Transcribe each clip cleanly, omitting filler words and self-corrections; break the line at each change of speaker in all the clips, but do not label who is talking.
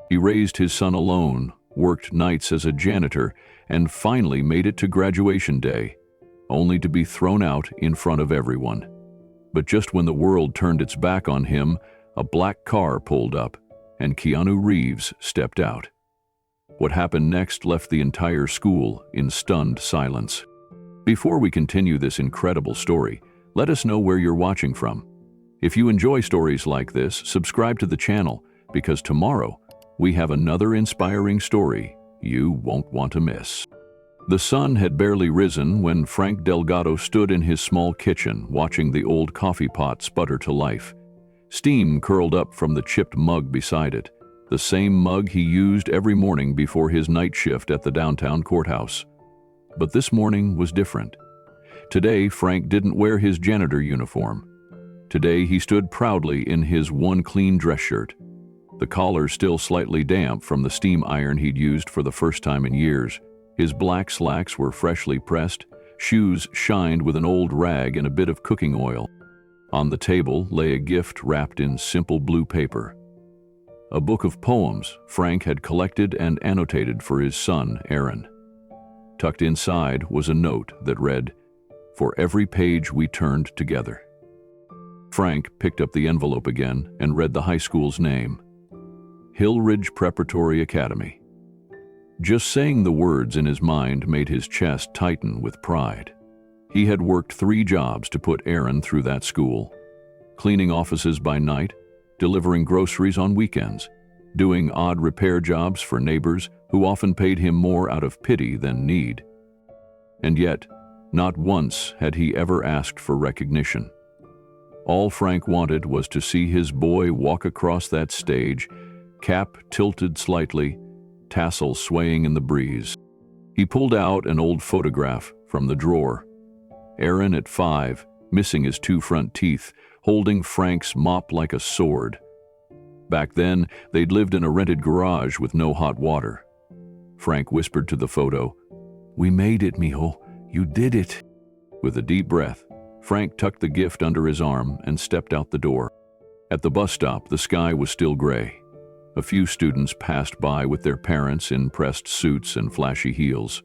He raised his son alone, worked nights as a janitor, and finally made it to graduation day, only to be thrown out in front of everyone. But just when the world turned its back on him, a black car pulled up, and Keanu Reeves stepped out. What happened next left the entire school in stunned silence. Before we continue this incredible story, let us know where you're watching from. If you enjoy stories like this, subscribe to the channel, because tomorrow we have another inspiring story you won't want to miss. The sun had barely risen when Frank Delgado stood in his small kitchen watching the old coffee pot sputter to life. Steam curled up from the chipped mug beside it, the same mug he used every morning before his night shift at the downtown courthouse. But this morning was different. Today, Frank didn't wear his janitor uniform. Today, he stood proudly in his one clean dress shirt, the collar still slightly damp from the steam iron he'd used for the first time in years. His black slacks were freshly pressed, shoes shined with an old rag and a bit of cooking oil. On the table lay a gift wrapped in simple blue paper. A book of poems Frank had collected and annotated for his son, Aaron. Tucked inside was a note that read, "For every page we turned together." Frank picked up the envelope again and read the high school's name, Hill Ridge Preparatory Academy. Just saying the words in his mind made his chest tighten with pride. He had worked 3 jobs to put Aaron through that school: cleaning offices by night, delivering groceries on weekends, doing odd repair jobs for neighbors who often paid him more out of pity than need. And yet, not once had he ever asked for recognition. All Frank wanted was to see his boy walk across that stage, cap tilted slightly, tassel swaying in the breeze. He pulled out an old photograph from the drawer. Aaron at 5, missing his 2 front teeth, holding Frank's mop like a sword. Back then, they'd lived in a rented garage with no hot water. Frank whispered to the photo, "We made it, mijo. You did it." With a deep breath, Frank tucked the gift under his arm and stepped out the door. At the bus stop, the sky was still gray. A few students passed by with their parents in pressed suits and flashy heels.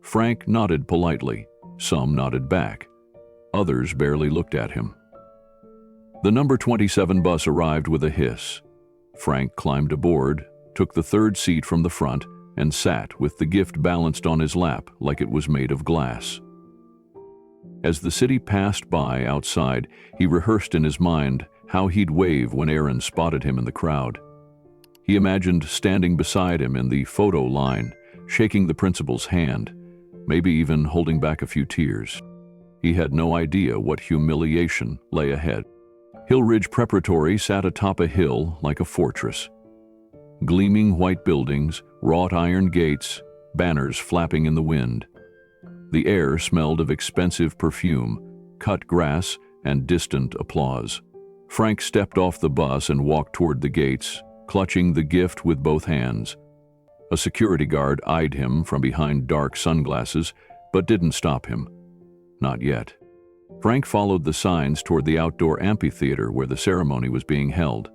Frank nodded politely. Some nodded back. Others barely looked at him. The number 27 bus arrived with a hiss. Frank climbed aboard, took the 3rd seat from the front, and sat with the gift balanced on his lap like it was made of glass. As the city passed by outside, he rehearsed in his mind how he'd wave when Aaron spotted him in the crowd. He imagined standing beside him in the photo line, shaking the principal's hand, maybe even holding back a few tears. He had no idea what humiliation lay ahead. Hill Ridge Preparatory sat atop a hill like a fortress. Gleaming white buildings, wrought iron gates, banners flapping in the wind. The air smelled of expensive perfume, cut grass, and distant applause. Frank stepped off the bus and walked toward the gates, clutching the gift with both hands. A security guard eyed him from behind dark sunglasses, but didn't stop him. Not yet. Frank followed the signs toward the outdoor amphitheater where the ceremony was being held.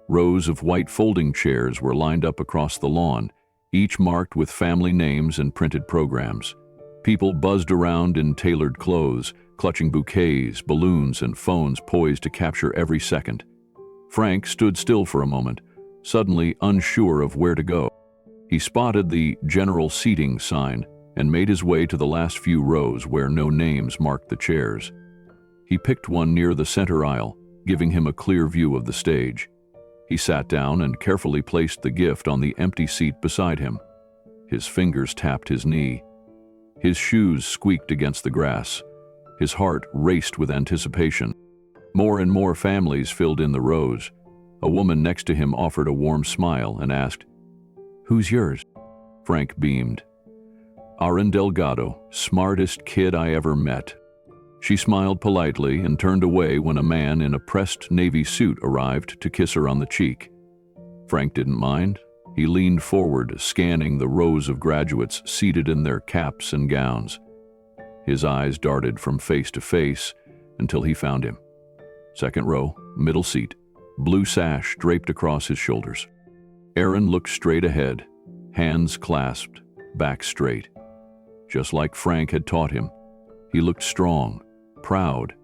Rows of white folding chairs were lined up across the lawn, each marked with family names and printed programs. People buzzed around in tailored clothes, clutching bouquets, balloons, and phones poised to capture every second. Frank stood still for a moment, suddenly unsure of where to go. He spotted the general seating sign and made his way to the last few rows where no names marked the chairs. He picked one near the center aisle, giving him a clear view of the stage. He sat down and carefully placed the gift on the empty seat beside him. His fingers tapped his knee. His shoes squeaked against the grass. His heart raced with anticipation. More and more families filled in the rows. A woman next to him offered a warm smile and asked, "Who's yours?" Frank beamed. "Aaron Delgado, smartest kid I ever met." She smiled politely and turned away when a man in a pressed navy suit arrived to kiss her on the cheek. Frank didn't mind. He leaned forward, scanning the rows of graduates seated in their caps and gowns. His eyes darted from face to face until he found him. Second row, middle seat, blue sash draped across his shoulders. Aaron looked straight ahead, hands clasped, back straight. Just like Frank had taught him. He looked strong, proud.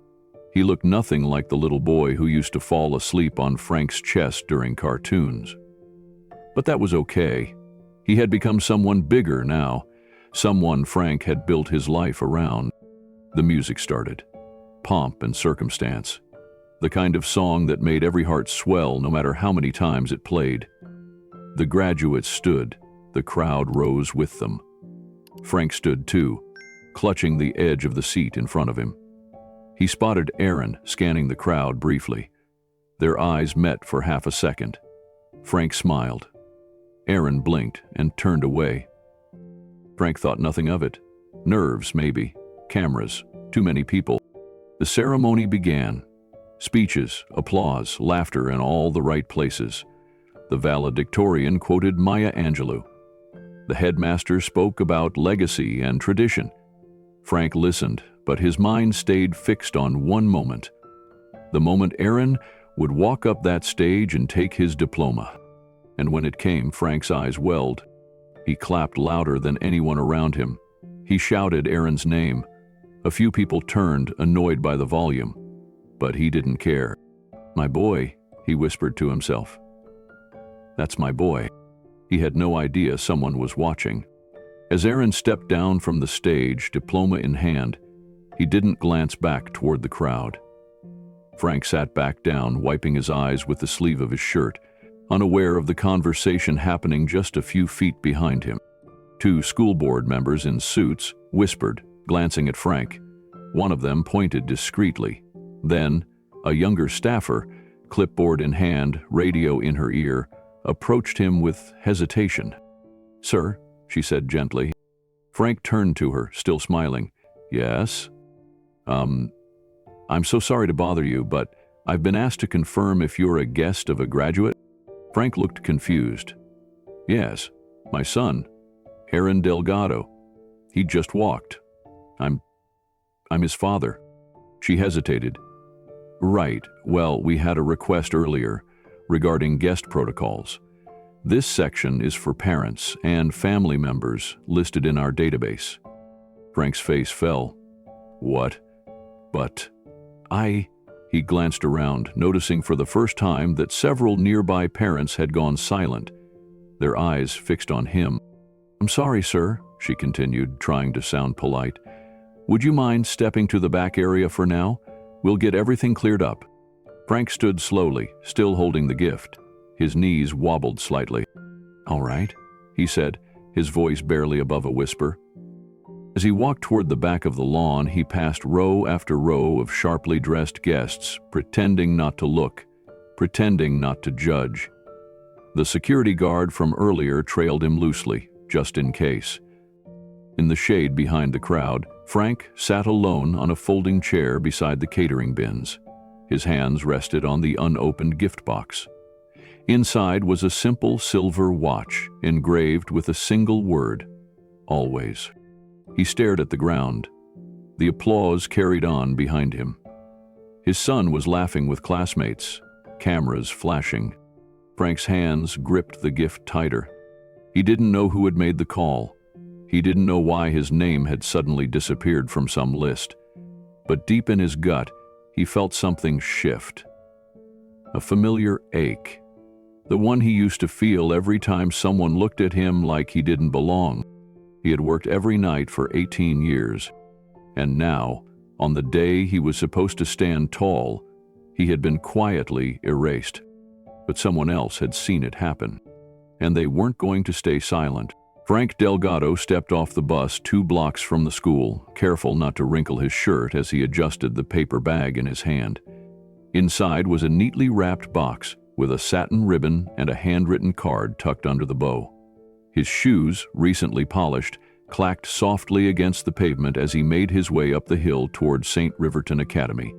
He looked nothing like the little boy who used to fall asleep on Frank's chest during cartoons. But that was okay. He had become someone bigger now, someone Frank had built his life around. The music started. Pomp and circumstance. The kind of song that made every heart swell no matter how many times it played. The graduates stood. The crowd rose with them. Frank stood too, clutching the edge of the seat in front of him. He spotted Aaron scanning the crowd briefly. Their eyes met for half a second. Frank smiled. Aaron blinked and turned away. Frank thought nothing of it. Nerves, maybe. Cameras. Too many people. The ceremony began. Speeches, applause, laughter in all the right places. The valedictorian quoted Maya Angelou. The headmaster spoke about legacy and tradition. Frank listened, but his mind stayed fixed on one moment. The moment Aaron would walk up that stage and take his diploma. And when it came, Frank's eyes welled. He clapped louder than anyone around him. He shouted Aaron's name. A few people turned, annoyed by the volume. But he didn't care. "My boy," he whispered to himself. "That's my boy." He had no idea someone was watching. As Aaron stepped down from the stage, diploma in hand, he didn't glance back toward the crowd. Frank sat back down, wiping his eyes with the sleeve of his shirt, unaware of the conversation happening just a few feet behind him. Two school board members in suits whispered, glancing at Frank. One of them pointed discreetly. Then, a younger staffer, clipboard in hand, radio in her ear, approached him with hesitation. "Sir," she said gently. Frank turned to her, still smiling. "Yes? I'm so sorry to bother you, but I've been asked to confirm if you're a guest of a graduate." Frank looked confused. "Yes, my son, Aaron Delgado. He just walked. I'm his father." She hesitated. "Right, well, we had a request earlier regarding guest protocols. This section is for parents and family members listed in our database." Frank's face fell. "What? But He glanced around, noticing for the first time that several nearby parents had gone silent, their eyes fixed on him. "I'm sorry, sir," she continued, trying to sound polite. "Would you mind stepping to the back area for now? We'll get everything cleared up." Frank stood slowly, still holding the gift. His knees wobbled slightly. "All right," he said, his voice barely above a whisper. As he walked toward the back of the lawn, he passed row after row of sharply dressed guests, pretending not to look, pretending not to judge. The security guard from earlier trailed him loosely, just in case. In the shade behind the crowd, Frank sat alone on a folding chair beside the catering bins. His hands rested on the unopened gift box. Inside was a simple silver watch, engraved with a single word: always. He stared at the ground. The applause carried on behind him. His son was laughing with classmates, cameras flashing. Frank's hands gripped the gift tighter. He didn't know who had made the call. He didn't know why his name had suddenly disappeared from some list. But deep in his gut, he felt something shift. A familiar ache. The one he used to feel every time someone looked at him like he didn't belong. He had worked every night for 18 years. And now, on the day he was supposed to stand tall, he had been quietly erased. But someone else had seen it happen. And they weren't going to stay silent. Frank Delgado stepped off the bus 2 blocks from the school, careful not to wrinkle his shirt as he adjusted the paper bag in his hand. Inside was a neatly wrapped box with a satin ribbon and a handwritten card tucked under the bow. His shoes, recently polished, clacked softly against the pavement as he made his way up the hill toward St. Riverton Academy,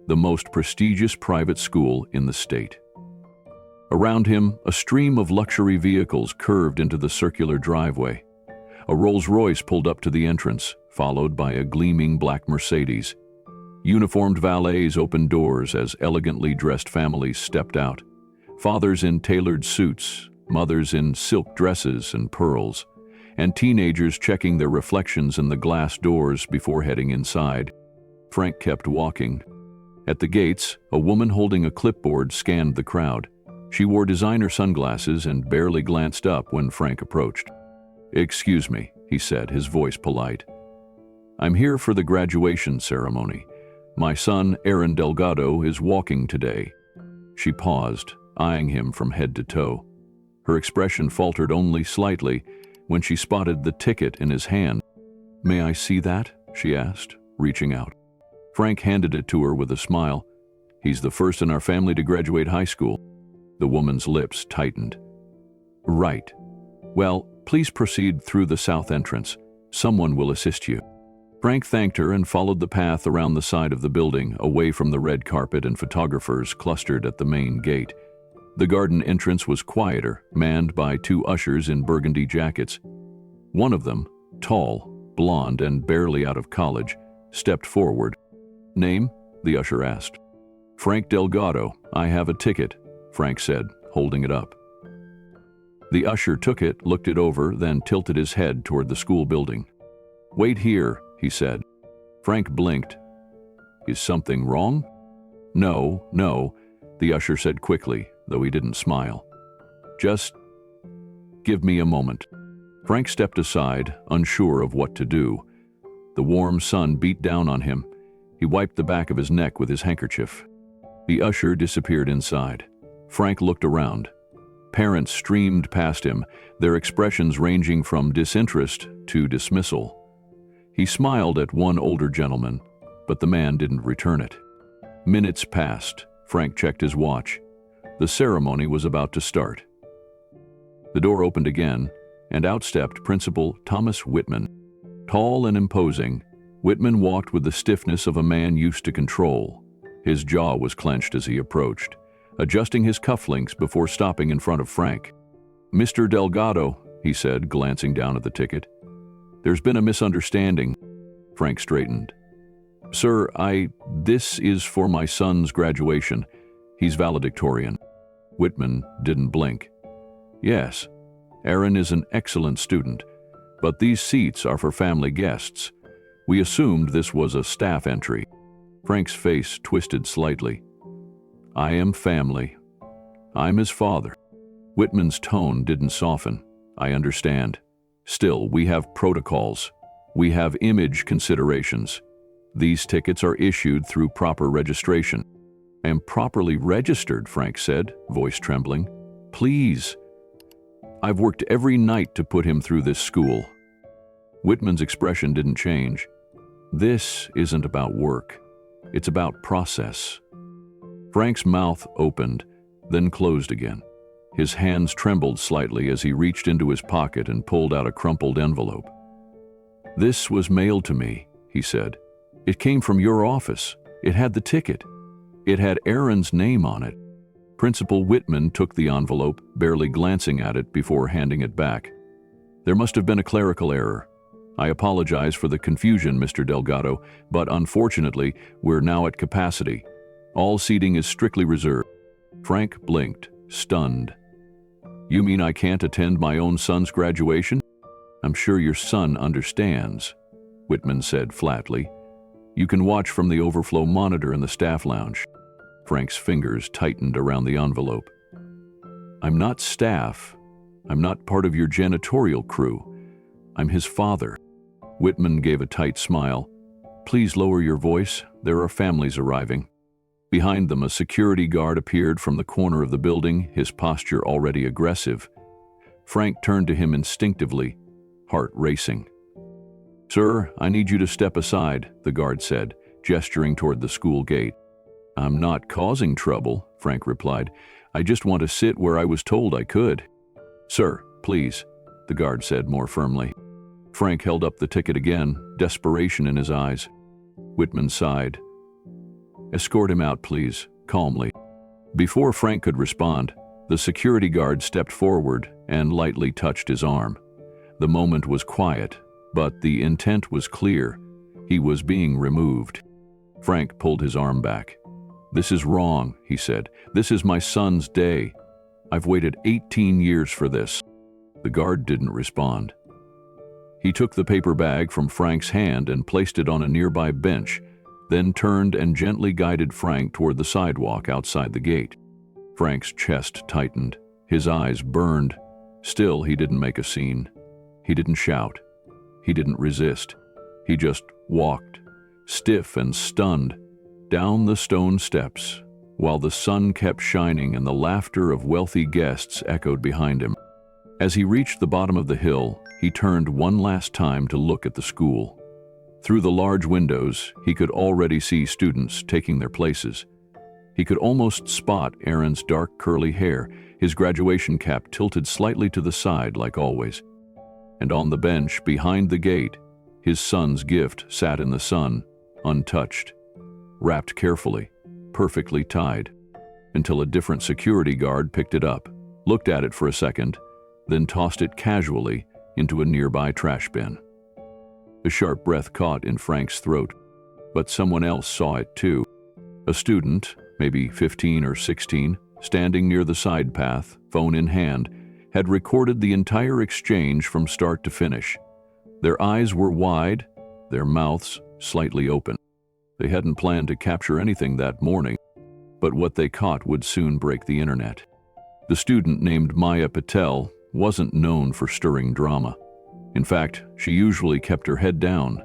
the most prestigious private school in the state. Around him, a stream of luxury vehicles curved into the circular driveway. A Rolls-Royce pulled up to the entrance, followed by a gleaming black Mercedes. Uniformed valets opened doors as elegantly dressed families stepped out. Fathers in tailored suits, mothers in silk dresses and pearls, and teenagers checking their reflections in the glass doors before heading inside. Frank kept walking. At the gates, a woman holding a clipboard scanned the crowd. She wore designer sunglasses and barely glanced up when Frank approached. "Excuse me," he said, his voice polite. "I'm here for the graduation ceremony. My son, Aaron Delgado, is walking today." She paused, eyeing him from head to toe. Her expression faltered only slightly when she spotted the ticket in his hand. "May I see that?" she asked, reaching out. Frank handed it to her with a smile. "He's the first in our family to graduate high school." The woman's lips tightened. "Right. Well, please proceed through the south entrance. Someone will assist you." Frank thanked her and followed the path around the side of the building, away from the red carpet and photographers clustered at the main gate. The garden entrance was quieter, manned by 2 ushers in burgundy jackets. One of them, tall, blonde, and barely out of college, stepped forward. "Name?" the usher asked. "Frank Delgado. I have a ticket," Frank said, holding it up. The usher took it, looked it over, then tilted his head toward the school building. "Wait here," he said. Frank blinked. "Is something wrong?" No, the usher said quickly, though he didn't smile. "Just give me a moment." Frank stepped aside, unsure of what to do. The warm sun beat down on him. He wiped the back of his neck with his handkerchief. The usher disappeared inside. Frank looked around. Parents streamed past him, their expressions ranging from disinterest to dismissal. He smiled at one older gentleman, but the man didn't return it. Minutes passed. Frank checked his watch. The ceremony was about to start. The door opened again, and out stepped Principal Thomas Whitman. Tall and imposing, Whitman walked with the stiffness of a man used to control. His jaw was clenched as he approached, adjusting his cufflinks before stopping in front of Frank. "Mr. Delgado," he said, glancing down at the ticket. "There's been a misunderstanding." Frank straightened. "Sir, this is for my son's graduation. He's valedictorian." Whitman didn't blink. "Yes, Aaron is an excellent student, but these seats are for family guests. We assumed this was a staff entry." Frank's face twisted slightly. "I am family. I'm his father." Whitman's tone didn't soften. "I understand. Still, we have protocols. We have image considerations. These tickets are issued through proper registration." "I am properly registered," Frank said, voice trembling. "Please. I've worked every night to put him through this school." Whitman's expression didn't change. "This isn't about work. It's about process." Frank's mouth opened, then closed again. His hands trembled slightly as he reached into his pocket and pulled out a crumpled envelope. "This was mailed to me," he said. "It came from your office. It had the ticket. It had Aaron's name on it." Principal Whitman took the envelope, barely glancing at it before handing it back. "There must have been a clerical error. I apologize for the confusion, Mr. Delgado, but unfortunately, we're now at capacity. All seating is strictly reserved." Frank blinked, stunned. "You mean I can't attend my own son's graduation?" "I'm sure your son understands," Whitman said flatly. "You can watch from the overflow monitor in the staff lounge." Frank's fingers tightened around the envelope. "I'm not staff. I'm not part of your janitorial crew. I'm his father." Whitman gave a tight smile. "Please lower your voice. There are families arriving." Behind them, a security guard appeared from the corner of the building, his posture already aggressive. Frank turned to him instinctively, heart racing. "Sir, I need you to step aside," the guard said, gesturing toward the school gate. "I'm not causing trouble," Frank replied. "I just want to sit where I was told I could." "Sir, please," the guard said more firmly. Frank held up the ticket again, desperation in his eyes. Whitman sighed. "Escort him out, please," calmly. Before Frank could respond, the security guard stepped forward and lightly touched his arm. The moment was quiet, but the intent was clear. He was being removed. Frank pulled his arm back. "This is wrong," he said. "This is my son's day. I've waited 18 years for this." The guard didn't respond. He took the paper bag from Frank's hand and placed it on a nearby bench, then turned and gently guided Frank toward the sidewalk outside the gate. Frank's chest tightened. His eyes burned. Still, he didn't make a scene. He didn't shout. He didn't resist. He just walked, stiff and stunned, down the stone steps, while the sun kept shining and the laughter of wealthy guests echoed behind him. As he reached the bottom of the hill, he turned one last time to look at the school. Through the large windows, he could already see students taking their places. He could almost spot Aaron's dark curly hair, his graduation cap tilted slightly to the side like always. And on the bench behind the gate, his son's gift sat in the sun, untouched, wrapped carefully, perfectly tied, until a different security guard picked it up, looked at it for a second, then tossed it casually into a nearby trash bin. A sharp breath caught in Frank's throat, but someone else saw it too. A student, maybe 15 or 16, standing near the side path, phone in hand, had recorded the entire exchange from start to finish. Their eyes were wide, their mouths slightly open. They hadn't planned to capture anything that morning, but what they caught would soon break the internet. The student named Maya Patel wasn't known for stirring drama. In fact, she usually kept her head down,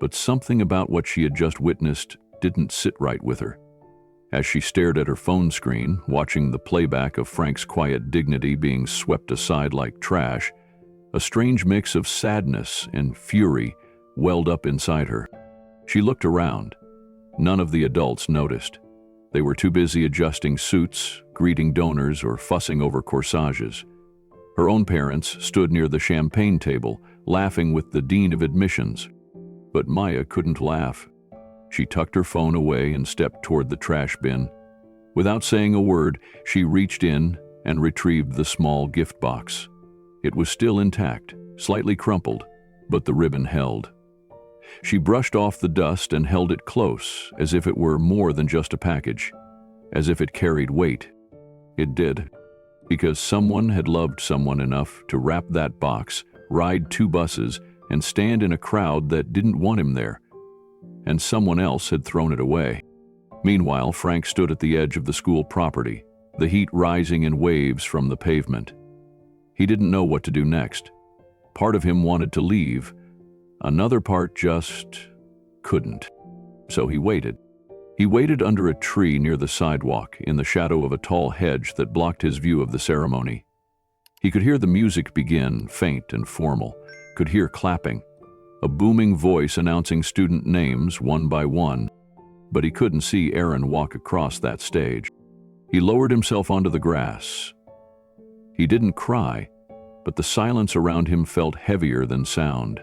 but something about what she had just witnessed didn't sit right with her. As she stared at her phone screen, watching the playback of Frank's quiet dignity being swept aside like trash, a strange mix of sadness and fury welled up inside her. She looked around. None of the adults noticed. They were too busy adjusting suits, greeting donors, or fussing over corsages. Her own parents stood near the champagne table, laughing with the dean of admissions. But Maya couldn't laugh. She tucked her phone away and stepped toward the trash bin. Without saying a word, she reached in and retrieved the small gift box. It was still intact, slightly crumpled, but the ribbon held. She brushed off the dust and held it close, as if it were more than just a package, as if it carried weight. It did, because someone had loved someone enough to wrap that box, ride 2 buses, and stand in a crowd that didn't want him there. And someone else had thrown it away. Meanwhile, Frank stood at the edge of the school property, the heat rising in waves from the pavement. He didn't know what to do next. Part of him wanted to leave. Another part just couldn't. So he waited. He waited under a tree near the sidewalk, in the shadow of a tall hedge that blocked his view of the ceremony. He could hear the music begin, faint and formal, could hear clapping, a booming voice announcing student names one by one, but he couldn't see Aaron walk across that stage. He lowered himself onto the grass. He didn't cry, but the silence around him felt heavier than sound.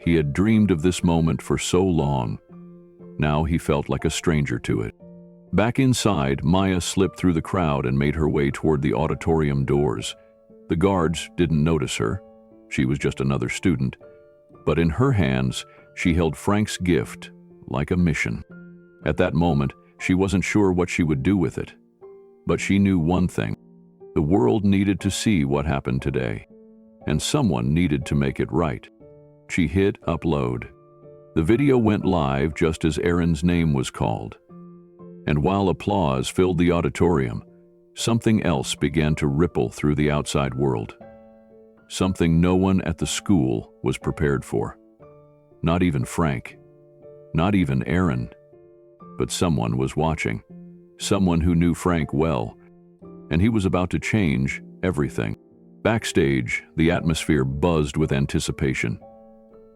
He had dreamed of this moment for so long. Now he felt like a stranger to it. Back inside, Maya slipped through the crowd and made her way toward the auditorium doors. The guards didn't notice her. She was just another student. But in her hands, she held Frank's gift, like a mission. At that moment, she wasn't sure what she would do with it. But she knew one thing. The world needed to see what happened today, and someone needed to make it right. She hit upload. The video went live just as Aaron's name was called. And while applause filled the auditorium, something else began to ripple through the outside world. Something no one at the school was prepared for. Not even Frank. Not even Aaron. But someone was watching. Someone who knew Frank well. And he was about to change everything. Backstage, the atmosphere buzzed with anticipation.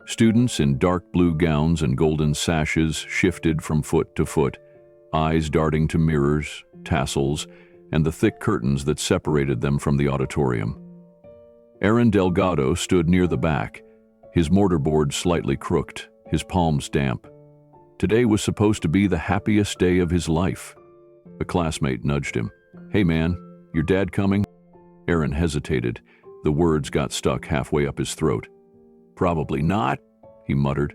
Students in dark blue gowns and golden sashes shifted from foot to foot, eyes darting to mirrors, tassels, and the thick curtains that separated them from the auditorium. Aaron Delgado stood near the back, his mortarboard slightly crooked, his palms damp. Today was supposed to be the happiest day of his life. A classmate nudged him. "Hey man, your dad coming?" Aaron hesitated. The words got stuck halfway up his throat. "Probably not," he muttered.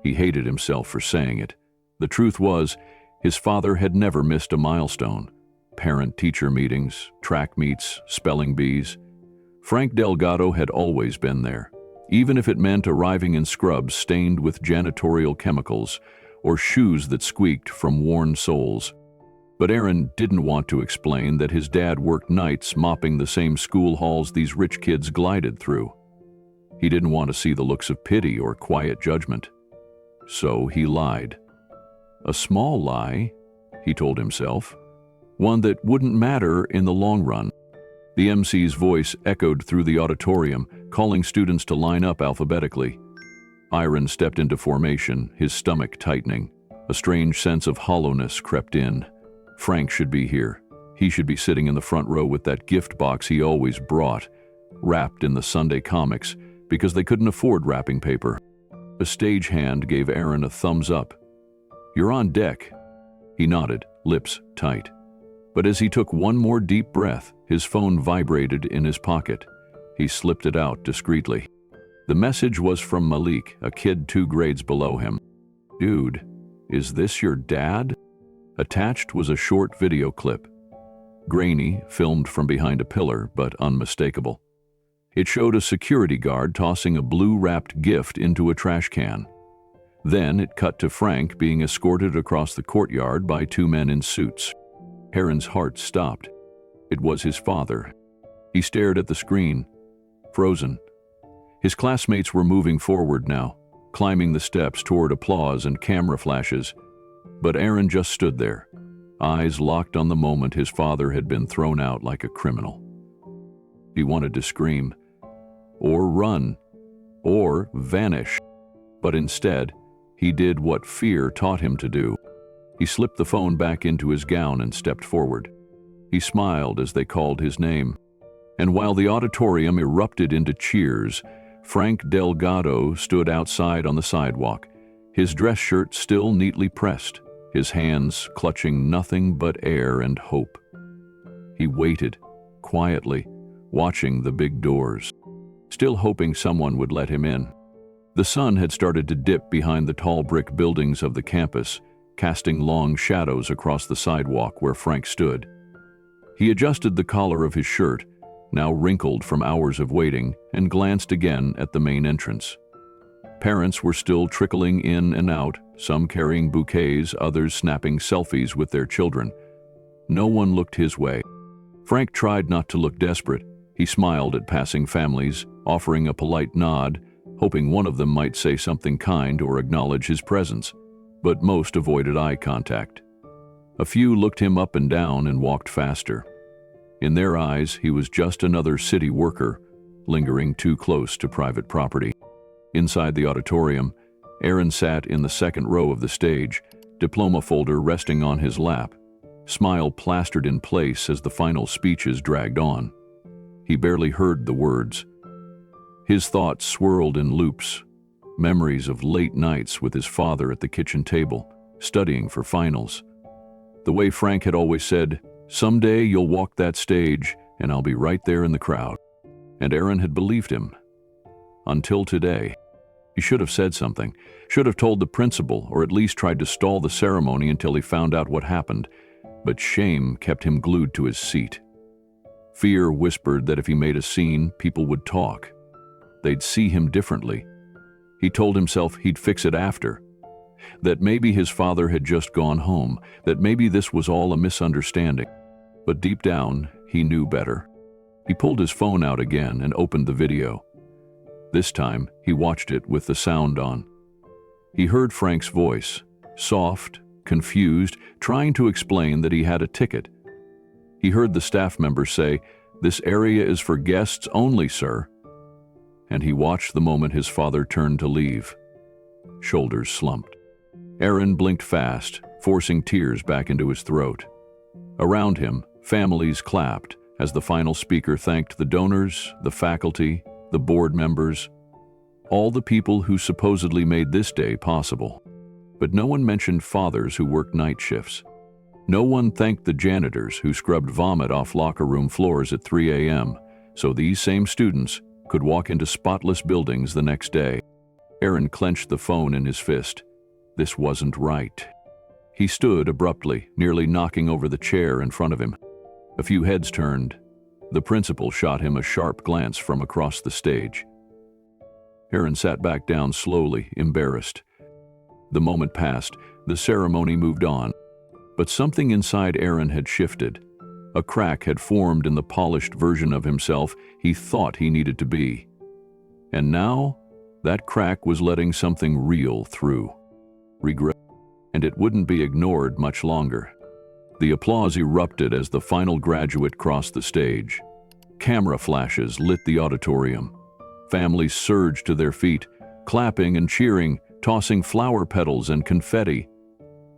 He hated himself for saying it. The truth was, his father had never missed a milestone. parent-teacher meetings, track meets, spelling bees. Frank Delgado had always been there, even if it meant arriving in scrubs stained with janitorial chemicals or shoes that squeaked from worn soles. But Aaron didn't want to explain that his dad worked nights mopping the same school halls these rich kids glided through. He didn't want to see the looks of pity or quiet judgment. So he lied. A small lie, he told himself, one that wouldn't matter in the long run. The MC's voice echoed through the auditorium, calling students to line up alphabetically. Aaron stepped into formation, his stomach tightening. A strange sense of hollowness crept in. Frank should be here. He should be sitting in the front row with that gift box he always brought, wrapped in the Sunday comics, because they couldn't afford wrapping paper. A stagehand gave Aaron a thumbs up. "You're on deck." He nodded, lips tight. But as he took one more deep breath, his phone vibrated in his pocket. He slipped it out discreetly. The message was from Malik, a kid 2 grades below him. "Dude, is this your dad?" Attached was a short video clip. Grainy, filmed from behind a pillar, but unmistakable. It showed a security guard tossing a blue-wrapped gift into a trash can. Then it cut to Frank being escorted across the courtyard by 2 men in suits. Aaron's heart stopped. It was his father. He stared at the screen, frozen. His classmates were moving forward now, climbing the steps toward applause and camera flashes. But Aaron just stood there, eyes locked on the moment his father had been thrown out like a criminal. He wanted to scream, or run, or vanish. But instead, he did what fear taught him to do. He slipped the phone back into his gown and stepped forward. He smiled as they called his name. And while the auditorium erupted into cheers, Frank Delgado stood outside on the sidewalk, his dress shirt still neatly pressed, his hands clutching nothing but air and hope. He waited, quietly, watching the big doors, still hoping someone would let him in. The sun had started to dip behind the tall brick buildings of the campus, casting long shadows across the sidewalk where Frank stood. He adjusted the collar of his shirt, now wrinkled from hours of waiting, and glanced again at the main entrance. Parents were still trickling in and out, some carrying bouquets, others snapping selfies with their children. No one looked his way. Frank tried not to look desperate. He smiled at passing families, offering a polite nod, hoping one of them might say something kind or acknowledge his presence. But most avoided eye contact. A few looked him up and down and walked faster. In their eyes, he was just another city worker, lingering too close to private property. Inside the auditorium, Aaron sat in the second row of the stage, diploma folder resting on his lap, smile plastered in place as the final speeches dragged on. He barely heard the words. His thoughts swirled in loops, memories of late nights with his father at the kitchen table, studying for finals. The way Frank had always said, "Someday you'll walk that stage, and I'll be right there in the crowd." And Aaron had believed him. Until today. He should have said something, should have told the principal, or at least tried to stall the ceremony until he found out what happened. But shame kept him glued to his seat. Fear whispered that if he made a scene, people would talk. They'd see him differently. He told himself he'd fix it after. That maybe his father had just gone home, that maybe this was all a misunderstanding. But deep down, he knew better. He pulled his phone out again and opened the video. This time, he watched it with the sound on. He heard Frank's voice, soft, confused, trying to explain that he had a ticket. He heard the staff member say, "This area is for guests only, sir." And he watched the moment his father turned to leave. Shoulders slumped. Aaron blinked fast, forcing tears back into his throat. Around him, families clapped as the final speaker thanked the donors, the faculty, the board members, all the people who supposedly made this day possible. But no one mentioned fathers who worked night shifts. No one thanked the janitors who scrubbed vomit off locker room floors at 3 a.m., so these same students could walk into spotless buildings the next day. Aaron clenched the phone in his fist. This wasn't right. He stood abruptly, nearly knocking over the chair in front of him. A few heads turned. The principal shot him a sharp glance from across the stage. Aaron sat back down slowly, embarrassed. The moment passed, the ceremony moved on. But something inside Aaron had shifted. A crack had formed in the polished version of himself he thought he needed to be. And now, that crack was letting something real through. Regret. And it wouldn't be ignored much longer. The applause erupted as the final graduate crossed the stage. Camera flashes lit the auditorium. Families surged to their feet, clapping and cheering, tossing flower petals and confetti.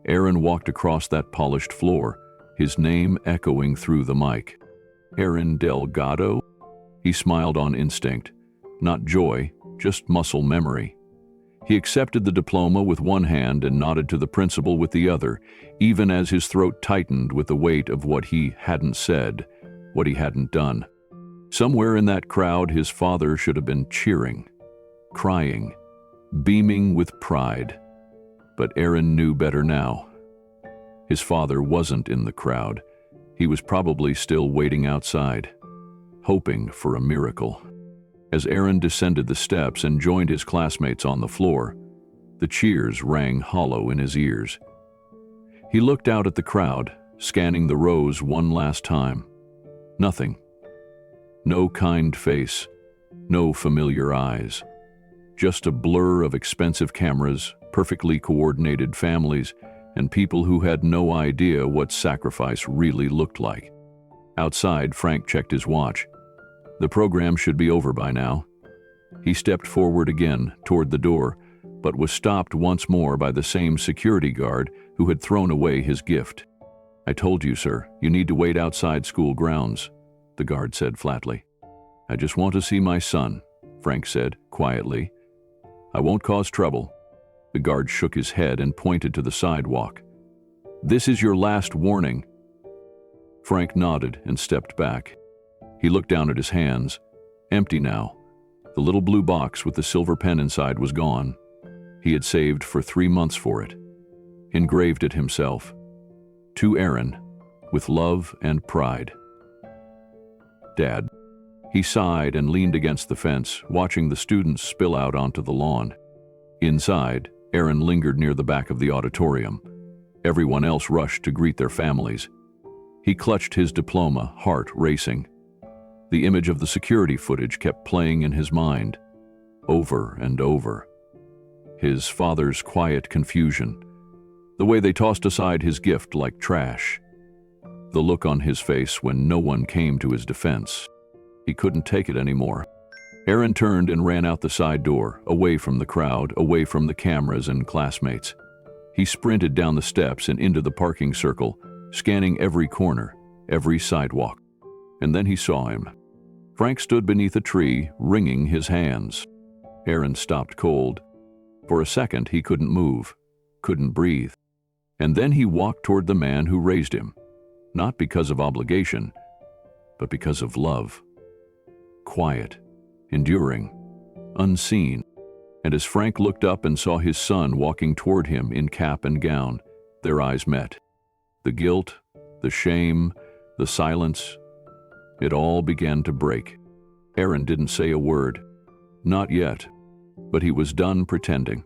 Aaron walked across that polished floor, his name echoing through the mic. Aaron Delgado? He smiled on instinct. Not joy, just muscle memory. He accepted the diploma with one hand and nodded to the principal with the other, even as his throat tightened with the weight of what he hadn't said, what he hadn't done. Somewhere in that crowd, his father should have been cheering, crying, beaming with pride. But Aaron knew better now. His father wasn't in the crowd. He was probably still waiting outside, hoping for a miracle. As Aaron descended the steps and joined his classmates on the floor, the cheers rang hollow in his ears. He looked out at the crowd, scanning the rows one last time. Nothing. No kind face, no familiar eyes. Just a blur of expensive cameras, perfectly coordinated families, and people who had no idea what sacrifice really looked like. Outside, Frank checked his watch. The program should be over by now. He stepped forward again, toward the door, but was stopped once more by the same security guard who had thrown away his gift. "I told you, sir, you need to wait outside school grounds," the guard said flatly. "I just want to see my son," Frank said quietly. "I won't cause trouble." The guard shook his head and pointed to the sidewalk. "This is your last warning." Frank nodded and stepped back. He looked down at his hands, empty now. The little blue box with the silver pen inside was gone. He had saved for 3 months for it. Engraved it himself. To Aaron, with love and pride. "Dad." He sighed and leaned against the fence, watching the students spill out onto the lawn. Inside, Aaron lingered near the back of the auditorium. Everyone else rushed to greet their families. He clutched his diploma, heart racing. The image of the security footage kept playing in his mind, over and over. His father's quiet confusion, the way they tossed aside his gift like trash, the look on his face when no one came to his defense. He couldn't take it anymore. Aaron turned and ran out the side door, away from the crowd, away from the cameras and classmates. He sprinted down the steps and into the parking circle, scanning every corner, every sidewalk. And then he saw him. Frank stood beneath a tree, wringing his hands. Aaron stopped cold. For a second, he couldn't move, couldn't breathe. And then he walked toward the man who raised him, not because of obligation, but because of love. Quiet, enduring, unseen. And as Frank looked up and saw his son walking toward him in cap and gown, their eyes met. The guilt, the shame, the silence, it all began to break. Aaron didn't say a word. Not yet. But he was done pretending.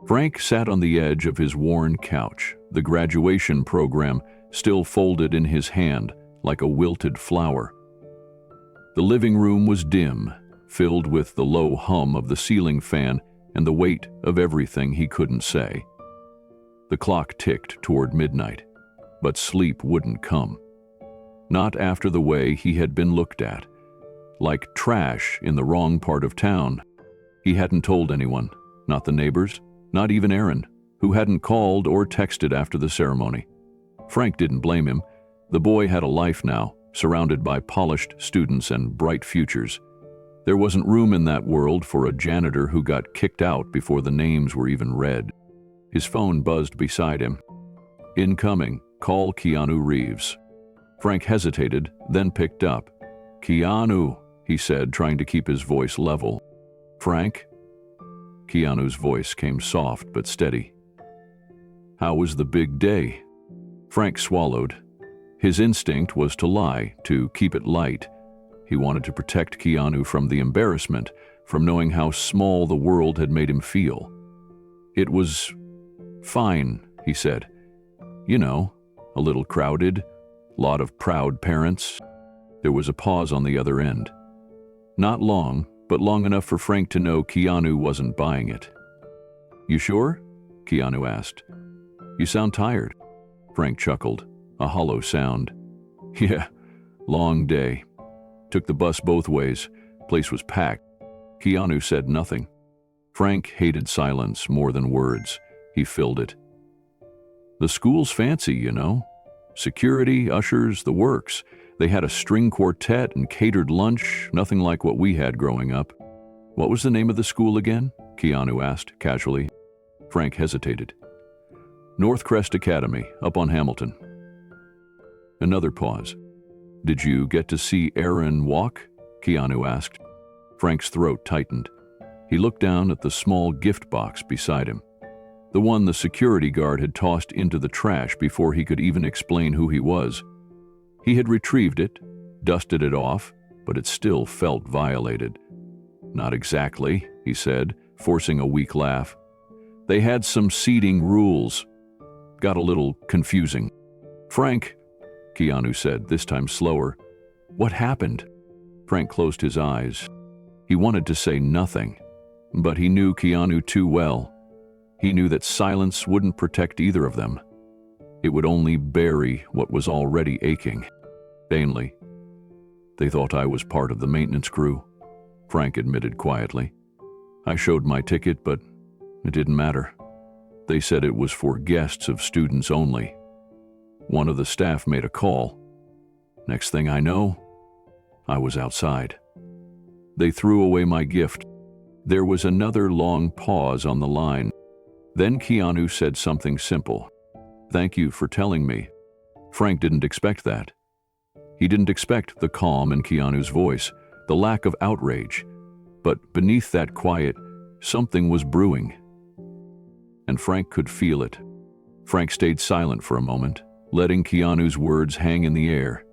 Frank sat on the edge of his worn couch, the graduation program still folded in his hand like a wilted flower. The living room was dim, filled with the low hum of the ceiling fan and the weight of everything he couldn't say. The clock ticked toward midnight, but sleep wouldn't come. Not after the way he had been looked at, like trash in the wrong part of town. He hadn't told anyone, not the neighbors, not even Aaron, who hadn't called or texted after the ceremony. Frank didn't blame him. The boy had a life now, surrounded by polished students and bright futures. There wasn't room in that world for a janitor who got kicked out before the names were even read. His phone buzzed beside him. "Incoming, call Keanu Reeves." Frank hesitated, then picked up. "Keanu," he said, trying to keep his voice level. "Frank?" Keanu's voice came soft but steady. How was the big day? Frank swallowed. His instinct was to lie, to keep it light. He wanted to protect Keanu from the embarrassment, from knowing how small the world had made him feel. It was fine, he said. You know, a little crowded, lot of proud parents. There was a pause on the other end. Not long, but long enough for Frank to know Keanu wasn't buying it. You sure? Keanu asked. You sound tired. Frank chuckled, a hollow sound. Yeah, long day. Took the bus both ways. Place was packed. Keanu said nothing. Frank hated silence more than words. He filled it. The school's fancy, you know. Security, ushers, the works. They had a string quartet and catered lunch, nothing like what we had growing up. What was the name of the school again? Keanu asked, casually. Frank hesitated. North Crest Academy, up on Hamilton. Another pause. Did you get to see Aaron walk? Keanu asked. Frank's throat tightened. He looked down at the small gift box beside him, the one the security guard had tossed into the trash before he could even explain who he was. He had retrieved it, dusted it off, but it still felt violated. Not exactly, he said, forcing a weak laugh. They had some seating rules. Got a little confusing. Frank, Keanu said, this time slower. What happened? Frank closed his eyes. He wanted to say nothing, but he knew Keanu too well. He knew that silence wouldn't protect either of them. It would only bury what was already aching. Vainly. They thought I was part of the maintenance crew, Frank admitted quietly. I showed my ticket, but it didn't matter. They said it was for guests of students only. One of the staff made a call. Next thing I know, I was outside. They threw away my gift. There was another long pause on the line. Then Keanu said something simple. Thank you for telling me. Frank didn't expect that. He didn't expect the calm in Keanu's voice, the lack of outrage. But beneath that quiet, something was brewing. And Frank could feel it. Frank stayed silent for a moment, letting Keanu's words hang in the air.